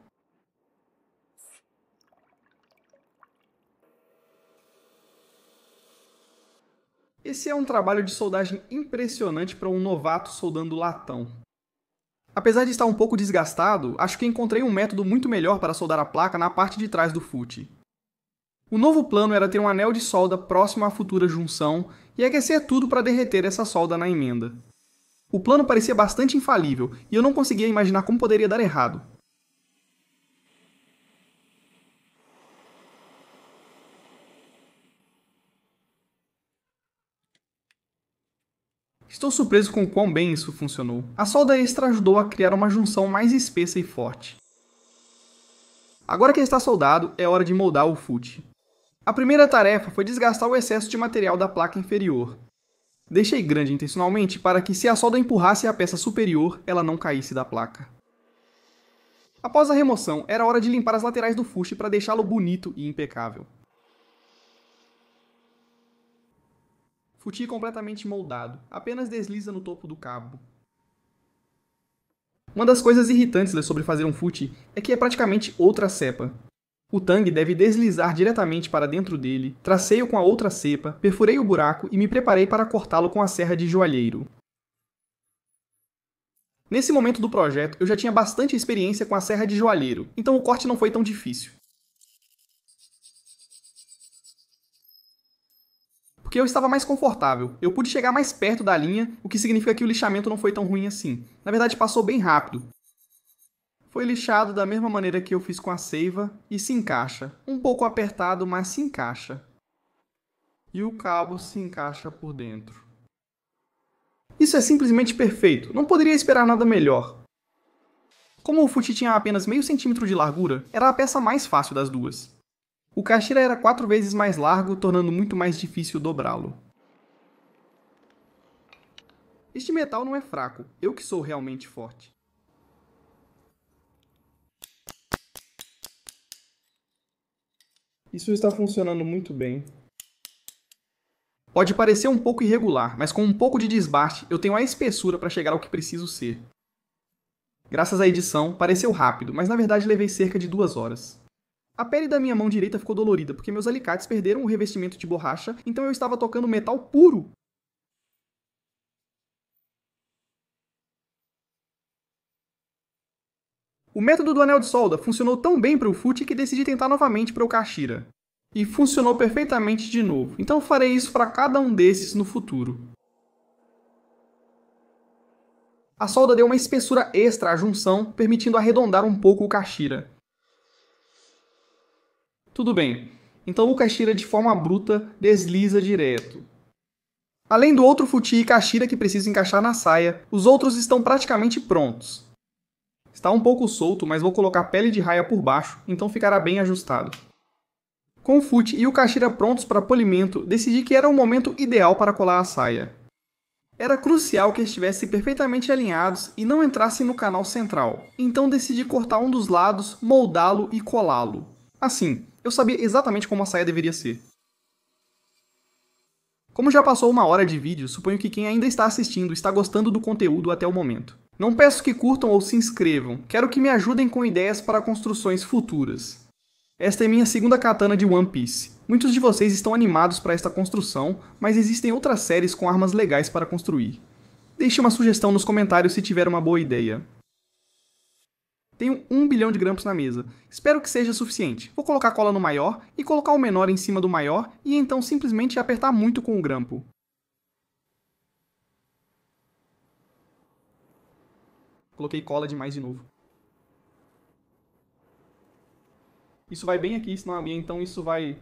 Esse é um trabalho de soldagem impressionante para um novato soldando latão. Apesar de estar um pouco desgastado, acho que encontrei um método muito melhor para soldar a placa na parte de trás do fute. O novo plano era ter um anel de solda próximo à futura junção e aquecer tudo para derreter essa solda na emenda. O plano parecia bastante infalível e eu não conseguia imaginar como poderia dar errado. Estou surpreso com o quão bem isso funcionou. A solda extra ajudou a criar uma junção mais espessa e forte. Agora que está soldado, é hora de moldar o fute. A primeira tarefa foi desgastar o excesso de material da placa inferior. Deixei grande intencionalmente para que, se a solda empurrasse a peça superior, ela não caísse da placa. Após a remoção, era hora de limpar as laterais do fuste para deixá-lo bonito e impecável. Futi completamente moldado, apenas desliza no topo do cabo. Uma das coisas irritantes sobre fazer um futi é que é praticamente outra cepa. O tang deve deslizar diretamente para dentro dele, tracei-o com a outra cepa, perfurei o buraco e me preparei para cortá-lo com a serra de joalheiro. Nesse momento do projeto, eu já tinha bastante experiência com a serra de joalheiro, então o corte não foi tão difícil. Porque eu estava mais confortável, eu pude chegar mais perto da linha, o que significa que o lixamento não foi tão ruim assim. Na verdade, passou bem rápido. Foi lixado da mesma maneira que eu fiz com a seiva e se encaixa. Um pouco apertado, mas se encaixa. E o cabo se encaixa por dentro. Isso é simplesmente perfeito, não poderia esperar nada melhor. Como o fute tinha apenas meio centímetro de largura, era a peça mais fácil das duas. O Kashira era 4 vezes mais largo, tornando muito mais difícil dobrá-lo. Este metal não é fraco, eu que sou realmente forte. Isso está funcionando muito bem. Pode parecer um pouco irregular, mas com um pouco de desbaste, eu tenho a espessura para chegar ao que preciso ser. Graças à edição, pareceu rápido, mas na verdade levei cerca de 2 horas. A pele da minha mão direita ficou dolorida porque meus alicates perderam o revestimento de borracha, então eu estava tocando metal puro. O método do anel de solda funcionou tão bem para o fute que decidi tentar novamente para o Kashira. E funcionou perfeitamente de novo, então farei isso para cada um desses no futuro. A solda deu uma espessura extra à junção, permitindo arredondar um pouco o Kashira. Tudo bem, então o Kashira de forma bruta desliza direto. Além do outro futi e Kashira que precisa encaixar na saia, os outros estão praticamente prontos. Está um pouco solto, mas vou colocar pele de raia por baixo, então ficará bem ajustado. Com o fute e o Kashira prontos para polimento, decidi que era o momento ideal para colar a saia. Era crucial que estivessem perfeitamente alinhados e não entrassem no canal central, então decidi cortar um dos lados, moldá-lo e colá-lo. Assim, eu sabia exatamente como a saia deveria ser. Como já passou 1 hora de vídeo, suponho que quem ainda está assistindo está gostando do conteúdo até o momento. Não peço que curtam ou se inscrevam, quero que me ajudem com ideias para construções futuras. Esta é minha segunda katana de One Piece. Muitos de vocês estão animados para esta construção, mas existem outras séries com armas legais para construir. Deixe uma sugestão nos comentários se tiver uma boa ideia. Tenho 1 bilhão de grampos na mesa. Espero que seja suficiente. Vou colocar cola no maior e colocar o menor em cima do maior e então simplesmente apertar muito com o grampo. Coloquei cola demais de novo. Isso vai bem aqui, senão então isso vai...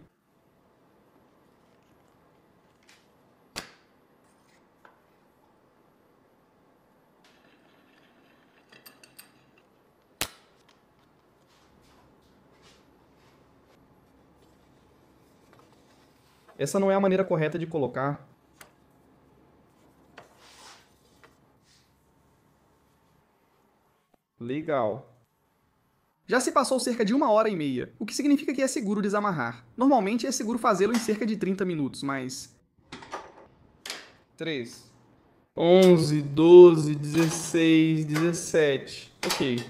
Essa não é a maneira correta de colocar. Legal. Já se passou cerca de 1h30, o que significa que é seguro desamarrar. Normalmente é seguro fazê-lo em cerca de 30 minutos, mas... 3, 11, 12, 16, 17... Ok.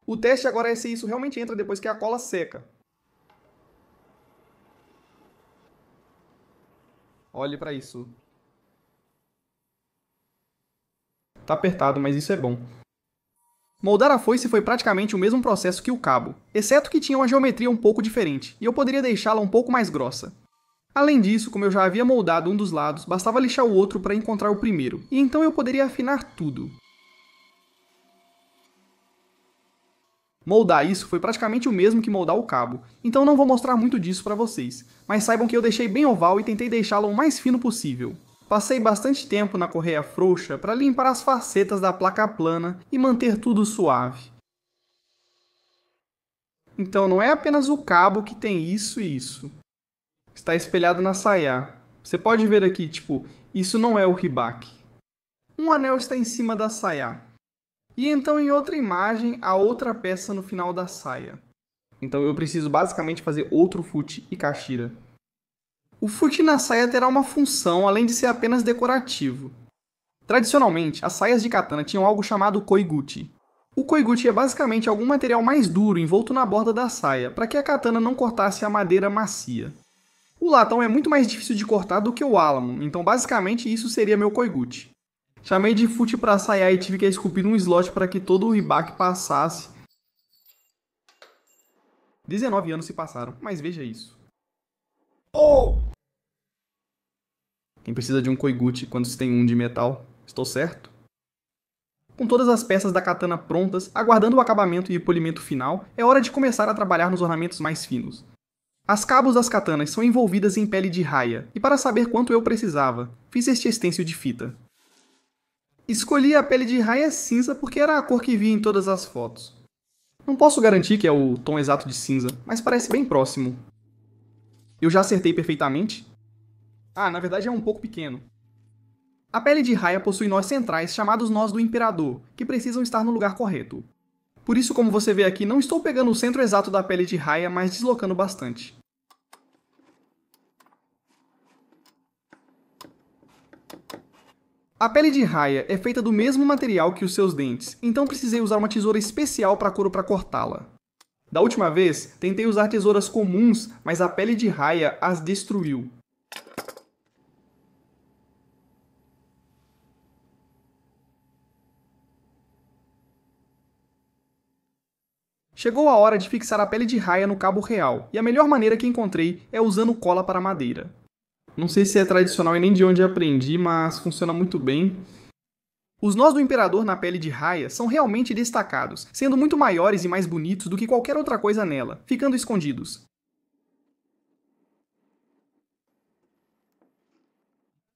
O teste agora é se isso realmente entra depois que a cola seca. Olhe para isso. Tá apertado, mas isso é bom. Moldar a foice foi praticamente o mesmo processo que o cabo, exceto que tinha uma geometria um pouco diferente, e eu poderia deixá-la um pouco mais grossa. Além disso, como eu já havia moldado um dos lados, bastava lixar o outro para encontrar o primeiro, e então eu poderia afinar tudo. Moldar isso foi praticamente o mesmo que moldar o cabo, então não vou mostrar muito disso para vocês, mas saibam que eu deixei bem oval e tentei deixá-lo o mais fino possível. Passei bastante tempo na correia frouxa para limpar as facetas da placa plana e manter tudo suave. Então não é apenas o cabo que tem isso e isso. Está espelhado na saia. Você pode ver aqui, isso não é o ribaque. Um anel está em cima da saia. E então em outra imagem, a outra peça no final da saia. Então eu preciso basicamente fazer outro fute e Kashira. O fute na saia terá uma função além de ser apenas decorativo. Tradicionalmente, as saias de katana tinham algo chamado koiguchi. O koiguchi é basicamente algum material mais duro envolto na borda da saia, para que a katana não cortasse a madeira macia. O latão é muito mais difícil de cortar do que o álamo, então basicamente isso seria meu koiguchi. Chamei de fute para saia e tive que esculpir um slot para que todo o ribaque passasse. 19 anos se passaram, mas veja isso. Oh! Quem precisa de um koiguchi quando se tem um de metal? Estou certo? Com todas as peças da katana prontas, aguardando o acabamento e o polimento final, é hora de começar a trabalhar nos ornamentos mais finos. As cabos das katanas são envolvidas em pele de raia, e para saber quanto eu precisava, fiz este estêncil de fita. Escolhi a pele de raia cinza porque era a cor que vi em todas as fotos. Não posso garantir que é o tom exato de cinza, mas parece bem próximo. Eu já acertei perfeitamente? Ah, na verdade é um pouco pequeno. A pele de raia possui nós centrais chamados nós do imperador, que precisam estar no lugar correto. Por isso, como você vê aqui, não estou pegando o centro exato da pele de raia, mas deslocando bastante. A pele de raia é feita do mesmo material que os seus dentes, então precisei usar uma tesoura especial para couro para cortá-la. Da última vez, tentei usar tesouras comuns, mas a pele de raia as destruiu. Chegou a hora de fixar a pele de raia no cabo real, e a melhor maneira que encontrei é usando cola para madeira. Não sei se é tradicional e nem de onde aprendi, mas funciona muito bem. Os nós do imperador na pele de raia são realmente destacados, sendo muito maiores e mais bonitos do que qualquer outra coisa nela, ficando escondidos.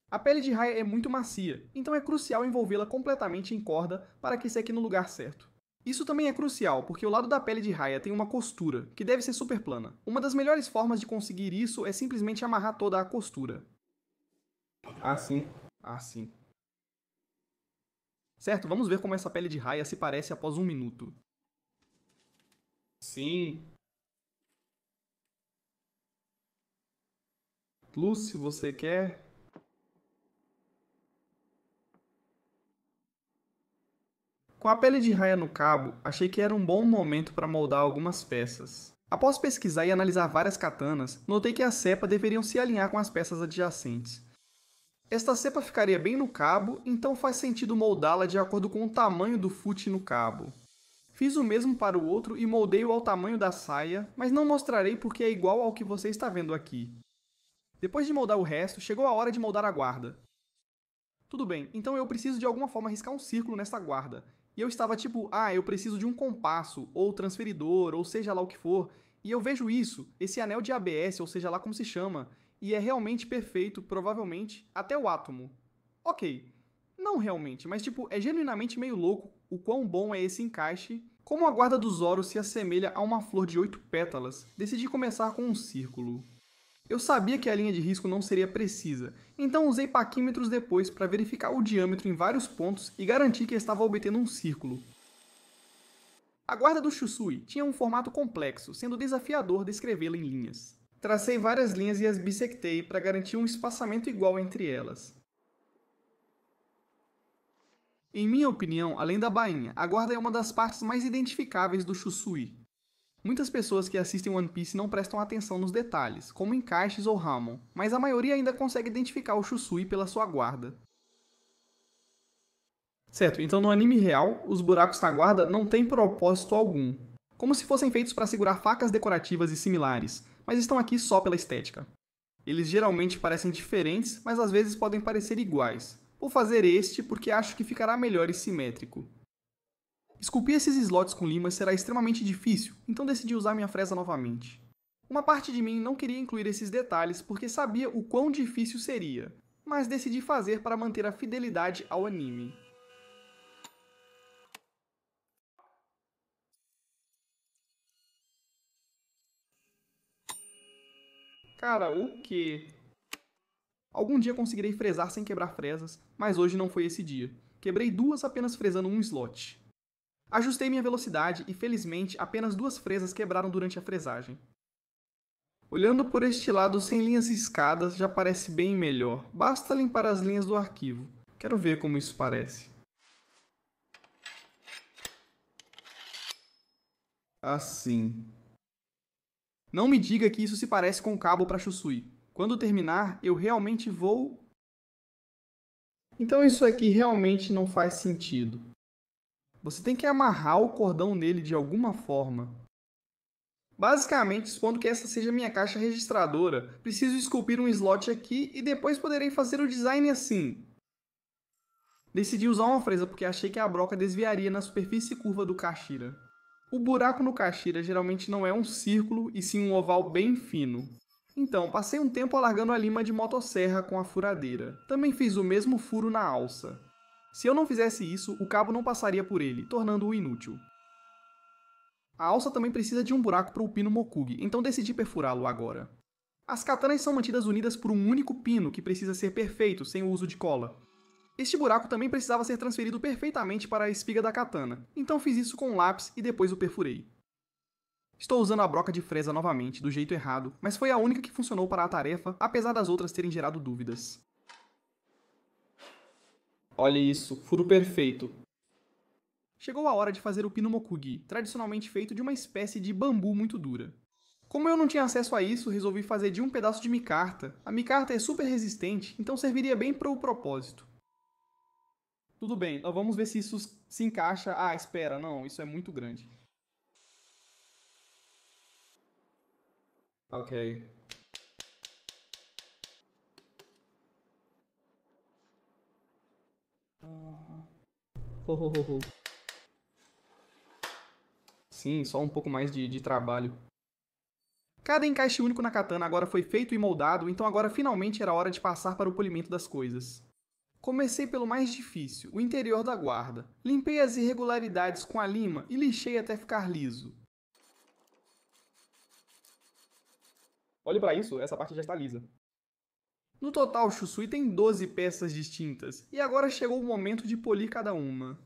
A pele de raia é muito macia, então é crucial envolvê-la completamente em corda para que seque no lugar certo. Isso também é crucial, porque o lado da pele de raia tem uma costura, que deve ser super plana. Uma das melhores formas de conseguir isso é simplesmente amarrar toda a costura. Assim. Certo, vamos ver como essa pele de raia se parece após 1 minuto. Sim. Lucy, você quer? Com a pele de raia no cabo, achei que era um bom momento para moldar algumas peças. Após pesquisar e analisar várias katanas, notei que a cepa deveriam se alinhar com as peças adjacentes. Esta cepa ficaria bem no cabo, então faz sentido moldá-la de acordo com o tamanho do fute no cabo. Fiz o mesmo para o outro e moldei-o ao tamanho da saia, mas não mostrarei porque é igual ao que você está vendo aqui. Depois de moldar o resto, chegou a hora de moldar a guarda. Tudo bem, então eu preciso de alguma forma riscar um círculo nesta guarda. E eu estava tipo, eu preciso de um compasso, ou transferidor, ou seja lá o que for. E eu vejo isso, esse anel de ABS, ou seja lá como se chama, e é realmente perfeito, provavelmente, até o átomo. Ok, não realmente, mas é genuinamente meio louco o quão bom é esse encaixe. Como a guarda do Zoro se assemelha a uma flor de 8 pétalas, decidi começar com um círculo. Eu sabia que a linha de risco não seria precisa, então usei paquímetros depois para verificar o diâmetro em vários pontos e garantir que estava obtendo um círculo. A guarda do Shusui tinha um formato complexo, sendo desafiador descrevê-la em linhas. Tracei várias linhas e as bissectei para garantir um espaçamento igual entre elas. Em minha opinião, além da bainha, a guarda é uma das partes mais identificáveis do Shusui. Muitas pessoas que assistem One Piece não prestam atenção nos detalhes, como encaixes ou Hamon, mas a maioria ainda consegue identificar o Shusui pela sua guarda. Certo, então no anime real, os buracos na guarda não têm propósito algum, como se fossem feitos para segurar facas decorativas e similares, mas estão aqui só pela estética. Eles geralmente parecem diferentes, mas às vezes podem parecer iguais. Vou fazer este porque acho que ficará melhor e simétrico. Esculpir esses slots com limas será extremamente difícil, então decidi usar minha fresa novamente. Uma parte de mim não queria incluir esses detalhes porque sabia o quão difícil seria, mas decidi fazer para manter a fidelidade ao anime. Cara, o quê? Algum dia conseguirei fresar sem quebrar fresas, mas hoje não foi esse dia. Quebrei 2 apenas fresando um slot. Ajustei minha velocidade e, felizmente, apenas 2 fresas quebraram durante a fresagem. Olhando por este lado sem linhas riscadas já parece bem melhor. Basta limpar as linhas do arquivo. Quero ver como isso parece. Assim. Não me diga que isso se parece com o cabo para Shusui. Quando terminar, eu realmente vou... Então isso aqui realmente não faz sentido. Você tem que amarrar o cordão nele de alguma forma. Basicamente, supondo que essa seja minha caixa registradora, preciso esculpir um slot aqui e depois poderei fazer o design assim. Decidi usar uma fresa porque achei que a broca desviaria na superfície curva do Kashira. O buraco no Kashira geralmente não é um círculo e sim um oval bem fino. Então, passei um tempo alargando a lima de motosserra com a furadeira. Também fiz o mesmo furo na alça. Se eu não fizesse isso, o cabo não passaria por ele, tornando-o inútil. A alça também precisa de um buraco para o pino Mokugi, então decidi perfurá-lo agora. As katanas são mantidas unidas por um único pino que precisa ser perfeito, sem o uso de cola. Este buraco também precisava ser transferido perfeitamente para a espiga da katana, então fiz isso com um lápis e depois o perfurei. Estou usando a broca de fresa novamente, do jeito errado, mas foi a única que funcionou para a tarefa, apesar das outras terem gerado dúvidas. Olha isso, furo perfeito. Chegou a hora de fazer o pino Mokugi, tradicionalmente feito de uma espécie de bambu muito dura. Como eu não tinha acesso a isso, resolvi fazer de um pedaço de micarta. A micarta é super resistente, então serviria bem para o propósito. Tudo bem, nós vamos ver se isso se encaixa. Ah, espera, não, isso é muito grande. Ok. Sim, só um pouco mais de trabalho. Cada encaixe único na katana agora foi feito e moldado, então agora finalmente era hora de passar para o polimento das coisas. Comecei pelo mais difícil, o interior da guarda. Limpei as irregularidades com a lima e lixei até ficar liso. Olhe para isso, essa parte já está lisa. No total, o Shusui tem 12 peças distintas, e agora chegou o momento de polir cada uma.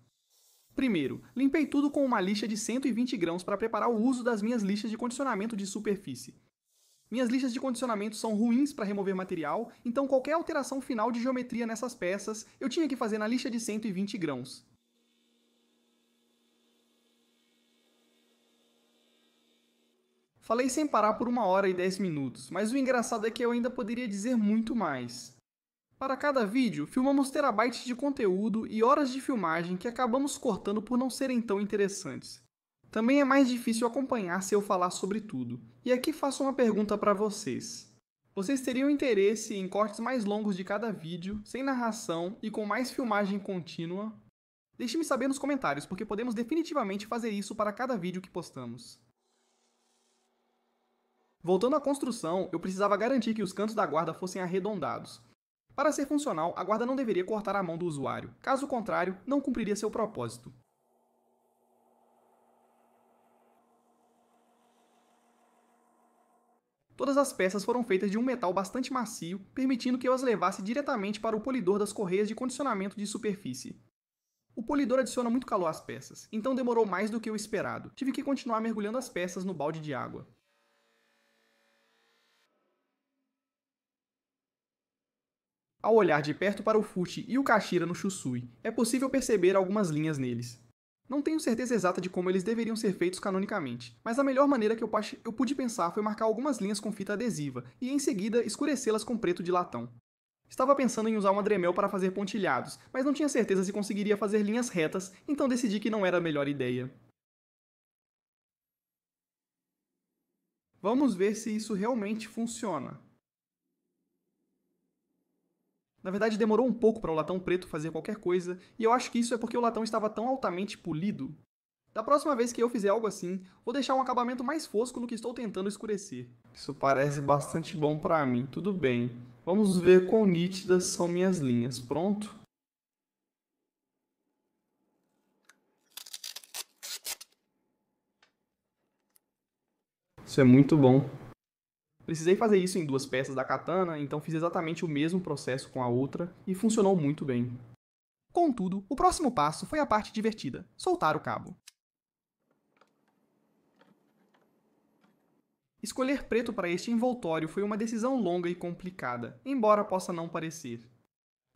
Primeiro, limpei tudo com uma lixa de 120 grãos para preparar o uso das minhas lixas de condicionamento de superfície. Minhas lixas de condicionamento são ruins para remover material, então qualquer alteração final de geometria nessas peças eu tinha que fazer na lixa de 120 grãos. Falei sem parar por 1 hora e 10 minutos, mas o engraçado é que eu ainda poderia dizer muito mais. Para cada vídeo, filmamos terabytes de conteúdo e horas de filmagem que acabamos cortando por não serem tão interessantes. Também é mais difícil acompanhar se eu falar sobre tudo. E aqui faço uma pergunta para vocês. Vocês teriam interesse em cortes mais longos de cada vídeo, sem narração e com mais filmagem contínua? Deixe-me saber nos comentários, porque podemos definitivamente fazer isso para cada vídeo que postamos. Voltando à construção, eu precisava garantir que os cantos da guarda fossem arredondados. Para ser funcional, a guarda não deveria cortar a mão do usuário, caso contrário, não cumpriria seu propósito. Todas as peças foram feitas de um metal bastante macio, permitindo que eu as levasse diretamente para o polidor das correias de condicionamento de superfície. O polidor adiciona muito calor às peças, então demorou mais do que o esperado. Tive que continuar mergulhando as peças no balde de água. Ao olhar de perto para o Fuchi e o Kashira no Shusui, é possível perceber algumas linhas neles. Não tenho certeza exata de como eles deveriam ser feitos canonicamente, mas a melhor maneira que eu pude pensar foi marcar algumas linhas com fita adesiva e, em seguida, escurecê-las com preto de latão. Estava pensando em usar uma Dremel para fazer pontilhados, mas não tinha certeza se conseguiria fazer linhas retas, então decidi que não era a melhor ideia. Vamos ver se isso realmente funciona. Na verdade, demorou um pouco para o latão preto fazer qualquer coisa, e eu acho que isso é porque o latão estava tão altamente polido. Da próxima vez que eu fizer algo assim, vou deixar um acabamento mais fosco no que estou tentando escurecer. Isso parece bastante bom para mim, tudo bem. Vamos ver quão nítidas são minhas linhas, pronto? Isso é muito bom. Precisei fazer isso em 2 peças da katana, então fiz exatamente o mesmo processo com a outra e funcionou muito bem. Contudo, o próximo passo foi a parte divertida: soltar o cabo. Escolher preto para este envoltório foi uma decisão longa e complicada, embora possa não parecer.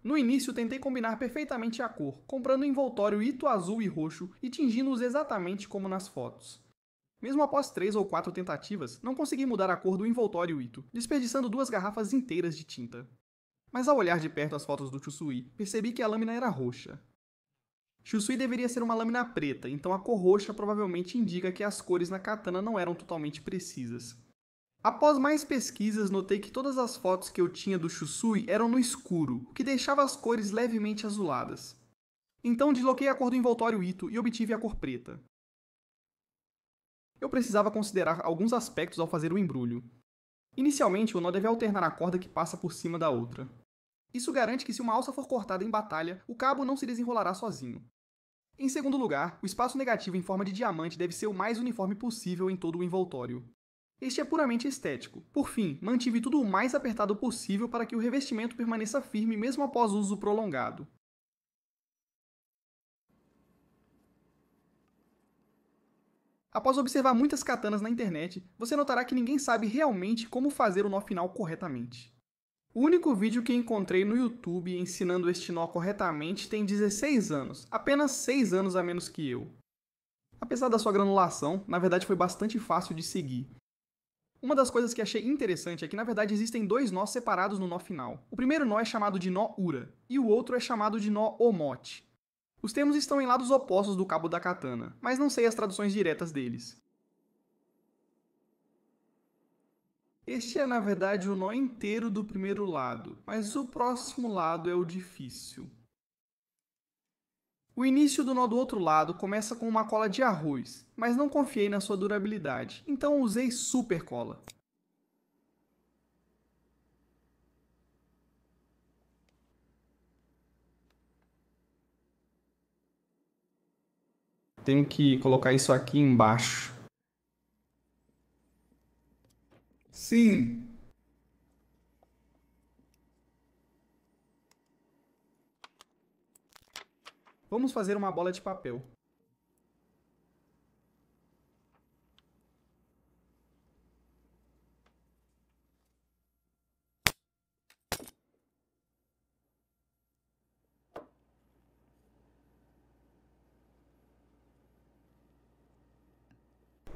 No início tentei combinar perfeitamente a cor, comprando um envoltório Ito azul e roxo e tingindo-os exatamente como nas fotos. Mesmo após 3 ou 4 tentativas, não consegui mudar a cor do envoltório Ito, desperdiçando 2 garrafas inteiras de tinta. Mas ao olhar de perto as fotos do Shusui, percebi que a lâmina era roxa. Shusui deveria ser uma lâmina preta, então a cor roxa provavelmente indica que as cores na katana não eram totalmente precisas. Após mais pesquisas, notei que todas as fotos que eu tinha do Shusui eram no escuro, o que deixava as cores levemente azuladas. Então desloquei a cor do envoltório Ito e obtive a cor preta. Eu precisava considerar alguns aspectos ao fazer o embrulho. Inicialmente, o nó deve alternar a corda que passa por cima da outra. Isso garante que se uma alça for cortada em batalha, o cabo não se desenrolará sozinho. Em segundo lugar, o espaço negativo em forma de diamante deve ser o mais uniforme possível em todo o envoltório. Este é puramente estético. Por fim, mantive tudo o mais apertado possível para que o revestimento permaneça firme mesmo após uso prolongado. Após observar muitas katanas na internet, você notará que ninguém sabe realmente como fazer o nó final corretamente. O único vídeo que encontrei no YouTube ensinando este nó corretamente tem 16 anos, apenas 6 anos a menos que eu. Apesar da sua granulação, na verdade foi bastante fácil de seguir. Uma das coisas que achei interessante é que na verdade existem dois nós separados no nó final. O primeiro nó é chamado de nó Ura, e o outro é chamado de nó Omote. Os termos estão em lados opostos do cabo da katana, mas não sei as traduções diretas deles. Este é na verdade o nó inteiro do primeiro lado, mas o próximo lado é o difícil. O início do nó do outro lado começa com uma cola de arroz, mas não confiei na sua durabilidade, então usei super cola. Tenho que colocar isso aqui embaixo. Sim! Vamos fazer uma bola de papel.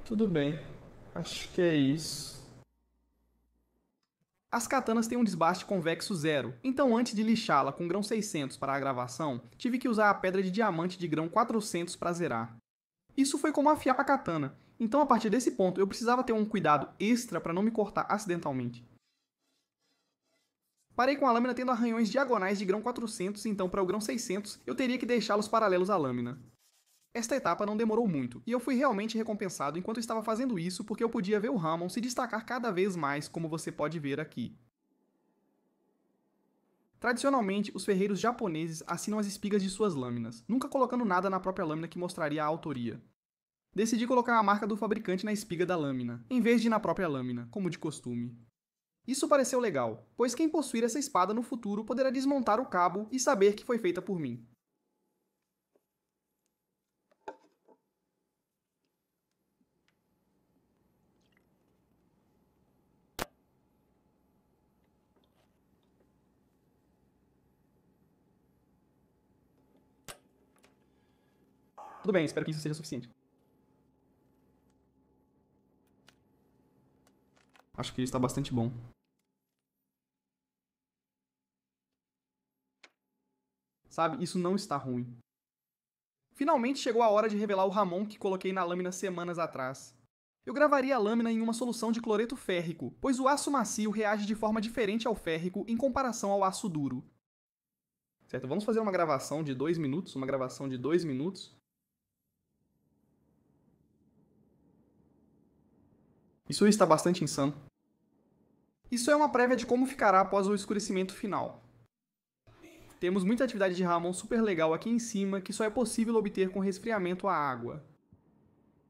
Tudo bem, acho que é isso. As katanas têm um desbaste convexo zero, então antes de lixá-la com grão 600 para a gravação, tive que usar a pedra de diamante de grão 400 para zerar. Isso foi como afiar a katana, então a partir desse ponto eu precisava ter um cuidado extra para não me cortar acidentalmente. Parei com a lâmina tendo arranhões diagonais de grão 400, então para o grão 600 eu teria que deixá-los paralelos à lâmina. Esta etapa não demorou muito, e eu fui realmente recompensado enquanto estava fazendo isso porque eu podia ver o Hamon se destacar cada vez mais, como você pode ver aqui. Tradicionalmente, os ferreiros japoneses assinam as espigas de suas lâminas, nunca colocando nada na própria lâmina que mostraria a autoria. Decidi colocar a marca do fabricante na espiga da lâmina, em vez de na própria lâmina, como de costume. Isso pareceu legal, pois quem possuir essa espada no futuro poderá desmontar o cabo e saber que foi feita por mim. Tudo bem, espero que isso seja suficiente. Acho que está bastante bom. Sabe, isso não está ruim. Finalmente chegou a hora de revelar o Hamon que coloquei na lâmina semanas atrás. Eu gravaria a lâmina em uma solução de cloreto férrico, pois o aço macio reage de forma diferente ao férrico em comparação ao aço duro. Certo, vamos fazer uma gravação de 2 minutos, Isso está bastante insano. Isso é uma prévia de como ficará após o escurecimento final. Temos muita atividade de Hamon super legal aqui em cima que só é possível obter com resfriamento à água.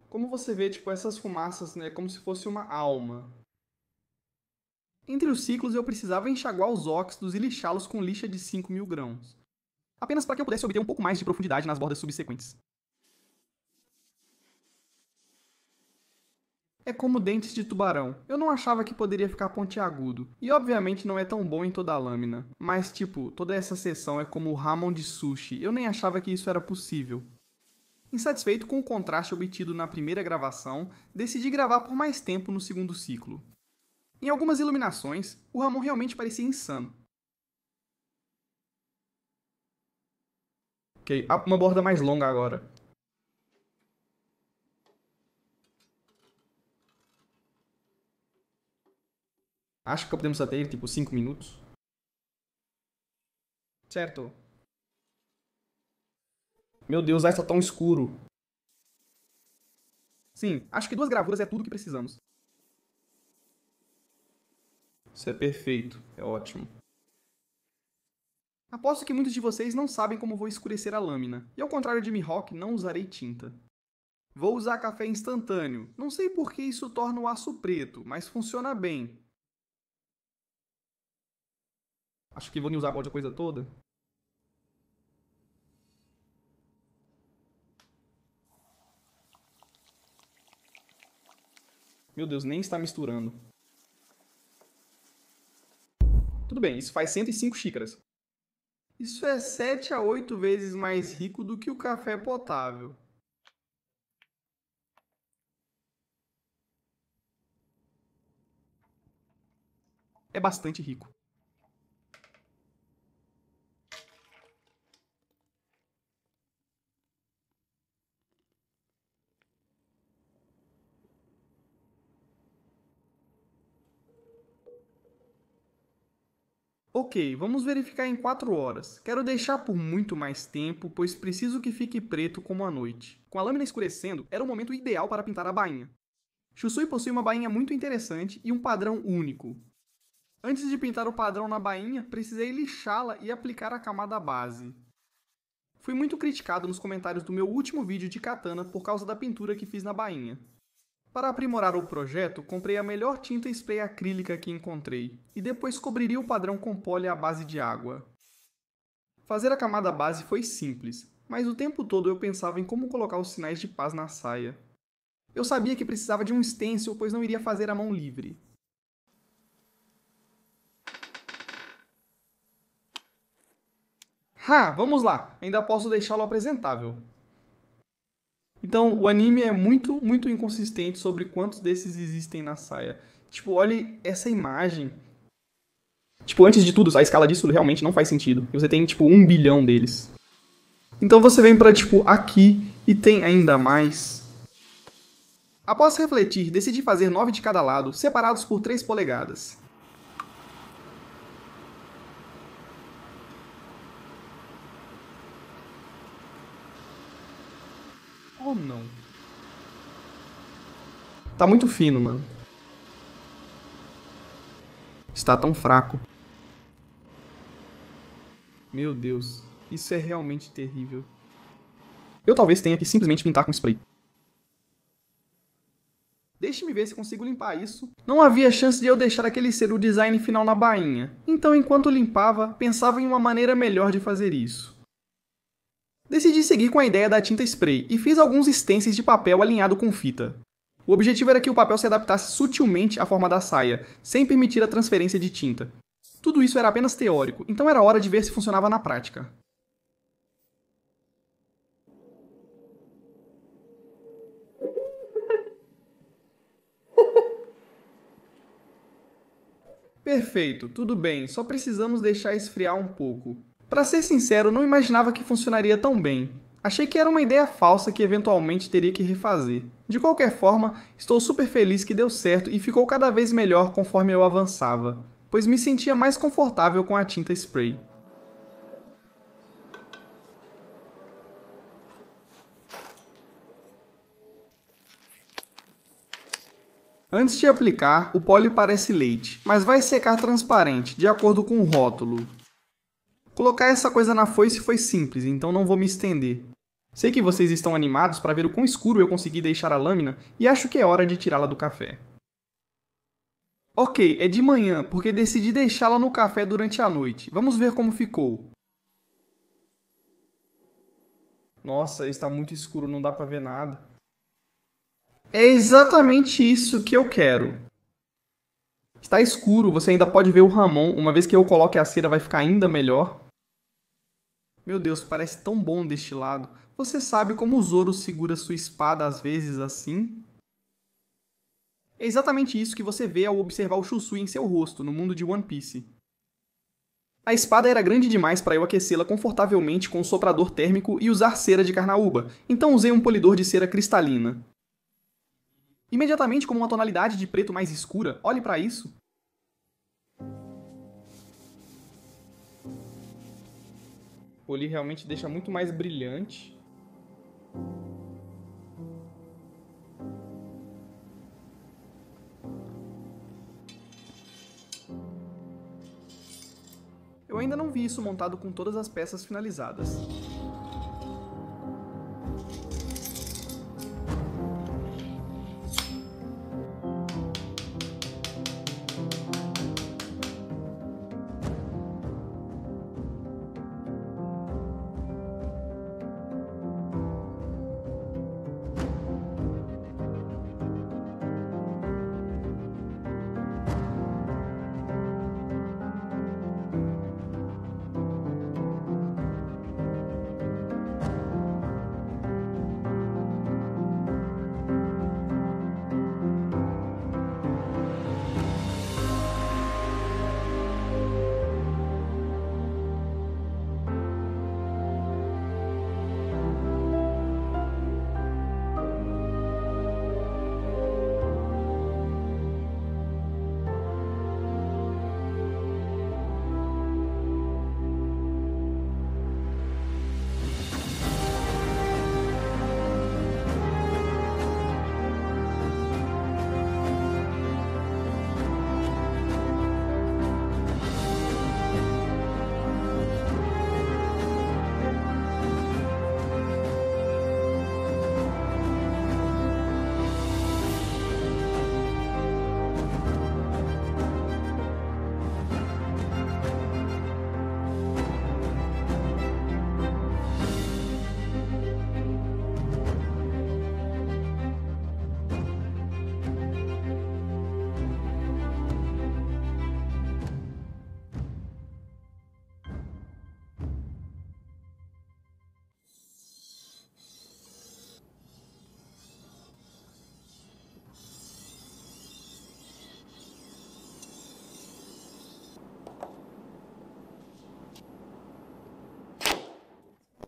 Como você vê, tipo, essas fumaças, né, como se fosse uma alma. Entre os ciclos eu precisava enxaguar os óxidos e lixá-los com lixa de 5.000 grãos. Apenas para que eu pudesse obter um pouco mais de profundidade nas bordas subsequentes. É como dentes de tubarão. Eu não achava que poderia ficar pontiagudo. E obviamente não é tão bom em toda a lâmina. Mas tipo, toda essa seção é como o Hamon de sushi. Eu nem achava que isso era possível. Insatisfeito com o contraste obtido na primeira gravação, decidi gravar por mais tempo no segundo ciclo. Em algumas iluminações, o Hamon realmente parecia insano. Ok, uma borda mais longa agora. Acho que podemos até ir tipo 5 minutos. Certo. Meu Deus, está tão escuro. Sim, acho que 2 gravuras é tudo que precisamos. Isso é perfeito, é ótimo. Aposto que muitos de vocês não sabem como vou escurecer a lâmina, e ao contrário de Mihawk, não usarei tinta. Vou usar café instantâneo. Não sei por que isso torna o aço preto, mas funciona bem. Acho que vou usar a coisa toda. Meu Deus, nem está misturando. Tudo bem, isso faz 105 xícaras. Isso é 7 a 8 vezes mais rico do que o café potável. É bastante rico. Ok, vamos verificar em 4 horas. Quero deixar por muito mais tempo, pois preciso que fique preto como a noite. Com a lâmina escurecendo, era o momento ideal para pintar a bainha. Shusui possui uma bainha muito interessante e um padrão único. Antes de pintar o padrão na bainha, precisei lixá-la e aplicar a camada base. Fui muito criticado nos comentários do meu último vídeo de katana por causa da pintura que fiz na bainha. Para aprimorar o projeto, comprei a melhor tinta spray acrílica que encontrei, e depois cobriria o padrão com pole à base de água. Fazer a camada base foi simples, mas o tempo todo eu pensava em como colocar os sinais de paz na saia. Eu sabia que precisava de um stencil, pois não iria fazer à mão livre. Vamos lá! Ainda posso deixá-lo apresentável. Então, o anime é muito inconsistente sobre quantos desses existem na saia. Tipo, olhe essa imagem. Tipo, antes de tudo, a escala disso realmente não faz sentido. E você tem, tipo, 1 bilhão deles. Então você vem pra, tipo, aqui e tem ainda mais. Após refletir, decidi fazer 9 de cada lado, separados por 3 polegadas. Oh, não. Tá muito fino, mano. Está tão fraco. Meu Deus, isso é realmente terrível. Eu talvez tenha que simplesmente pintar com spray. Deixe-me ver se consigo limpar isso. Não havia chance de eu deixar aquele ser o design final na bainha. Então, enquanto limpava, pensava em uma maneira melhor de fazer isso. Decidi seguir com a ideia da tinta spray e fiz alguns stencils de papel alinhado com fita. O objetivo era que o papel se adaptasse sutilmente à forma da saia, sem permitir a transferência de tinta. Tudo isso era apenas teórico, então era hora de ver se funcionava na prática. Perfeito, tudo bem, só precisamos deixar esfriar um pouco. Para ser sincero, não imaginava que funcionaria tão bem. Achei que era uma ideia falsa que eventualmente teria que refazer. De qualquer forma, estou super feliz que deu certo e ficou cada vez melhor conforme eu avançava, pois me sentia mais confortável com a tinta spray. Antes de aplicar, o pólio parece leite, mas vai secar transparente, de acordo com o rótulo. Colocar essa coisa na foice foi simples, então não vou me estender. Sei que vocês estão animados para ver o quão escuro eu consegui deixar a lâmina e acho que é hora de tirá-la do café. Ok, é de manhã, porque decidi deixá-la no café durante a noite. Vamos ver como ficou. Nossa, está muito escuro, não dá para ver nada. É exatamente isso que eu quero. Está escuro, você ainda pode ver o Ramon. Uma vez que eu coloque a cera vai ficar ainda melhor. Meu Deus, parece tão bom deste lado. Você sabe como o Zoro segura sua espada às vezes assim? É exatamente isso que você vê ao observar o Shusui em seu rosto, no mundo de One Piece. A espada era grande demais para eu aquecê-la confortavelmente com um soprador térmico e usar cera de carnaúba, então usei um polidor de cera cristalina. Imediatamente com uma tonalidade de preto mais escura, olhe para isso. Polir realmente deixa muito mais brilhante. ainda não vi isso montado com todas as peças finalizadas.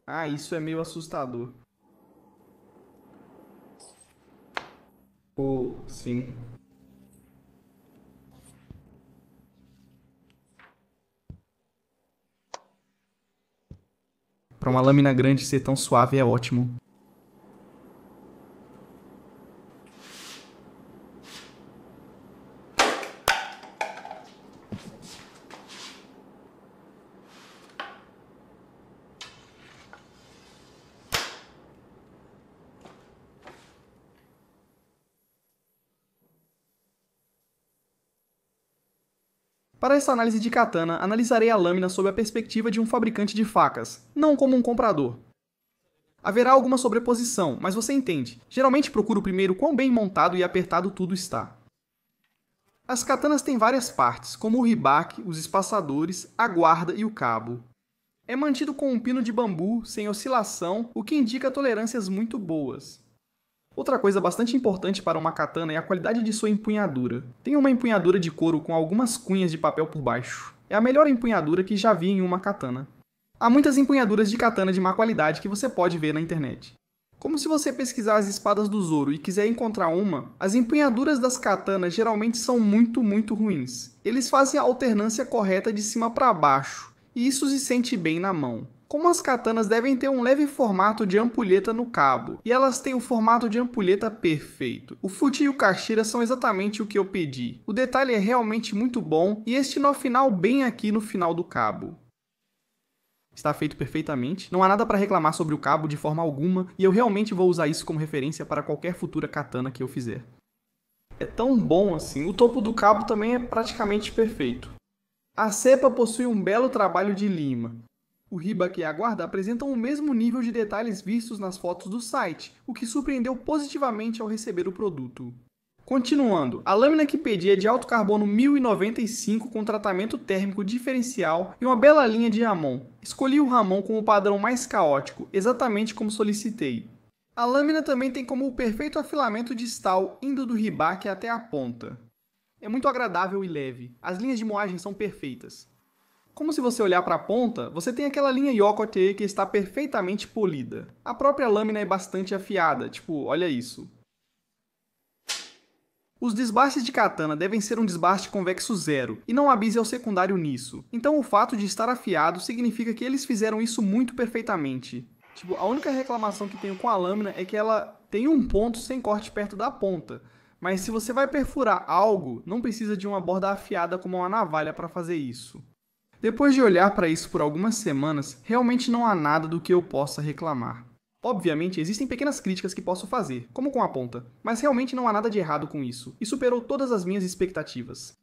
Ah, isso é meio assustador. Pô, sim. Para uma lâmina grande ser tão suave é ótimo. Para essa análise de katana, analisarei a lâmina sob a perspectiva de um fabricante de facas, não como um comprador. Haverá alguma sobreposição, mas você entende. Geralmente procuro primeiro quão bem montado e apertado tudo está. As katanas têm várias partes, como o ribaque, os espaçadores, a guarda e o cabo. É mantido com um pino de bambu, sem oscilação, o que indica tolerâncias muito boas. Outra coisa bastante importante para uma katana é a qualidade de sua empunhadura. Tem uma empunhadura de couro com algumas cunhas de papel por baixo. É a melhor empunhadura que já vi em uma katana. Há muitas empunhaduras de katana de má qualidade que você pode ver na internet. Como se você pesquisar as espadas do Zoro e quiser encontrar uma, as empunhaduras das katanas geralmente são muito ruins. Eles fazem a alternância correta de cima para baixo, e isso se sente bem na mão. Como as katanas devem ter um leve formato de ampulheta no cabo, e elas têm o formato de ampulheta perfeito. O fute e o kashira são exatamente o que eu pedi. O detalhe é realmente muito bom, e este nó final bem aqui no final do cabo. Está feito perfeitamente, não há nada para reclamar sobre o cabo de forma alguma, e eu realmente vou usar isso como referência para qualquer futura katana que eu fizer. É tão bom assim, o topo do cabo também é praticamente perfeito. A cepa possui um belo trabalho de lima. O ribaque e a guarda apresentam o mesmo nível de detalhes vistos nas fotos do site, o que surpreendeu positivamente ao receber o produto. Continuando, a lâmina que pedi é de alto carbono 1095 com tratamento térmico diferencial e uma bela linha de Ramon. Escolhi o Ramon como o padrão mais caótico, exatamente como solicitei. A lâmina também tem como o perfeito afilamento distal indo do ribaque até a ponta. É muito agradável e leve, as linhas de moagem são perfeitas. Como se você olhar para a ponta, você tem aquela linha Yokote que está perfeitamente polida. A própria lâmina é bastante afiada, tipo, olha isso. Os desbastes de katana devem ser um desbaste convexo zero, e não há bisel secundário nisso. Então o fato de estar afiado significa que eles fizeram isso muito perfeitamente. Tipo, a única reclamação que tenho com a lâmina é que ela tem um ponto sem corte perto da ponta. Mas se você vai perfurar algo, não precisa de uma borda afiada como uma navalha para fazer isso. Depois de olhar para isso por algumas semanas, realmente não há nada do que eu possa reclamar. Obviamente, existem pequenas críticas que posso fazer, como com a ponta, mas realmente não há nada de errado com isso, e superou todas as minhas expectativas.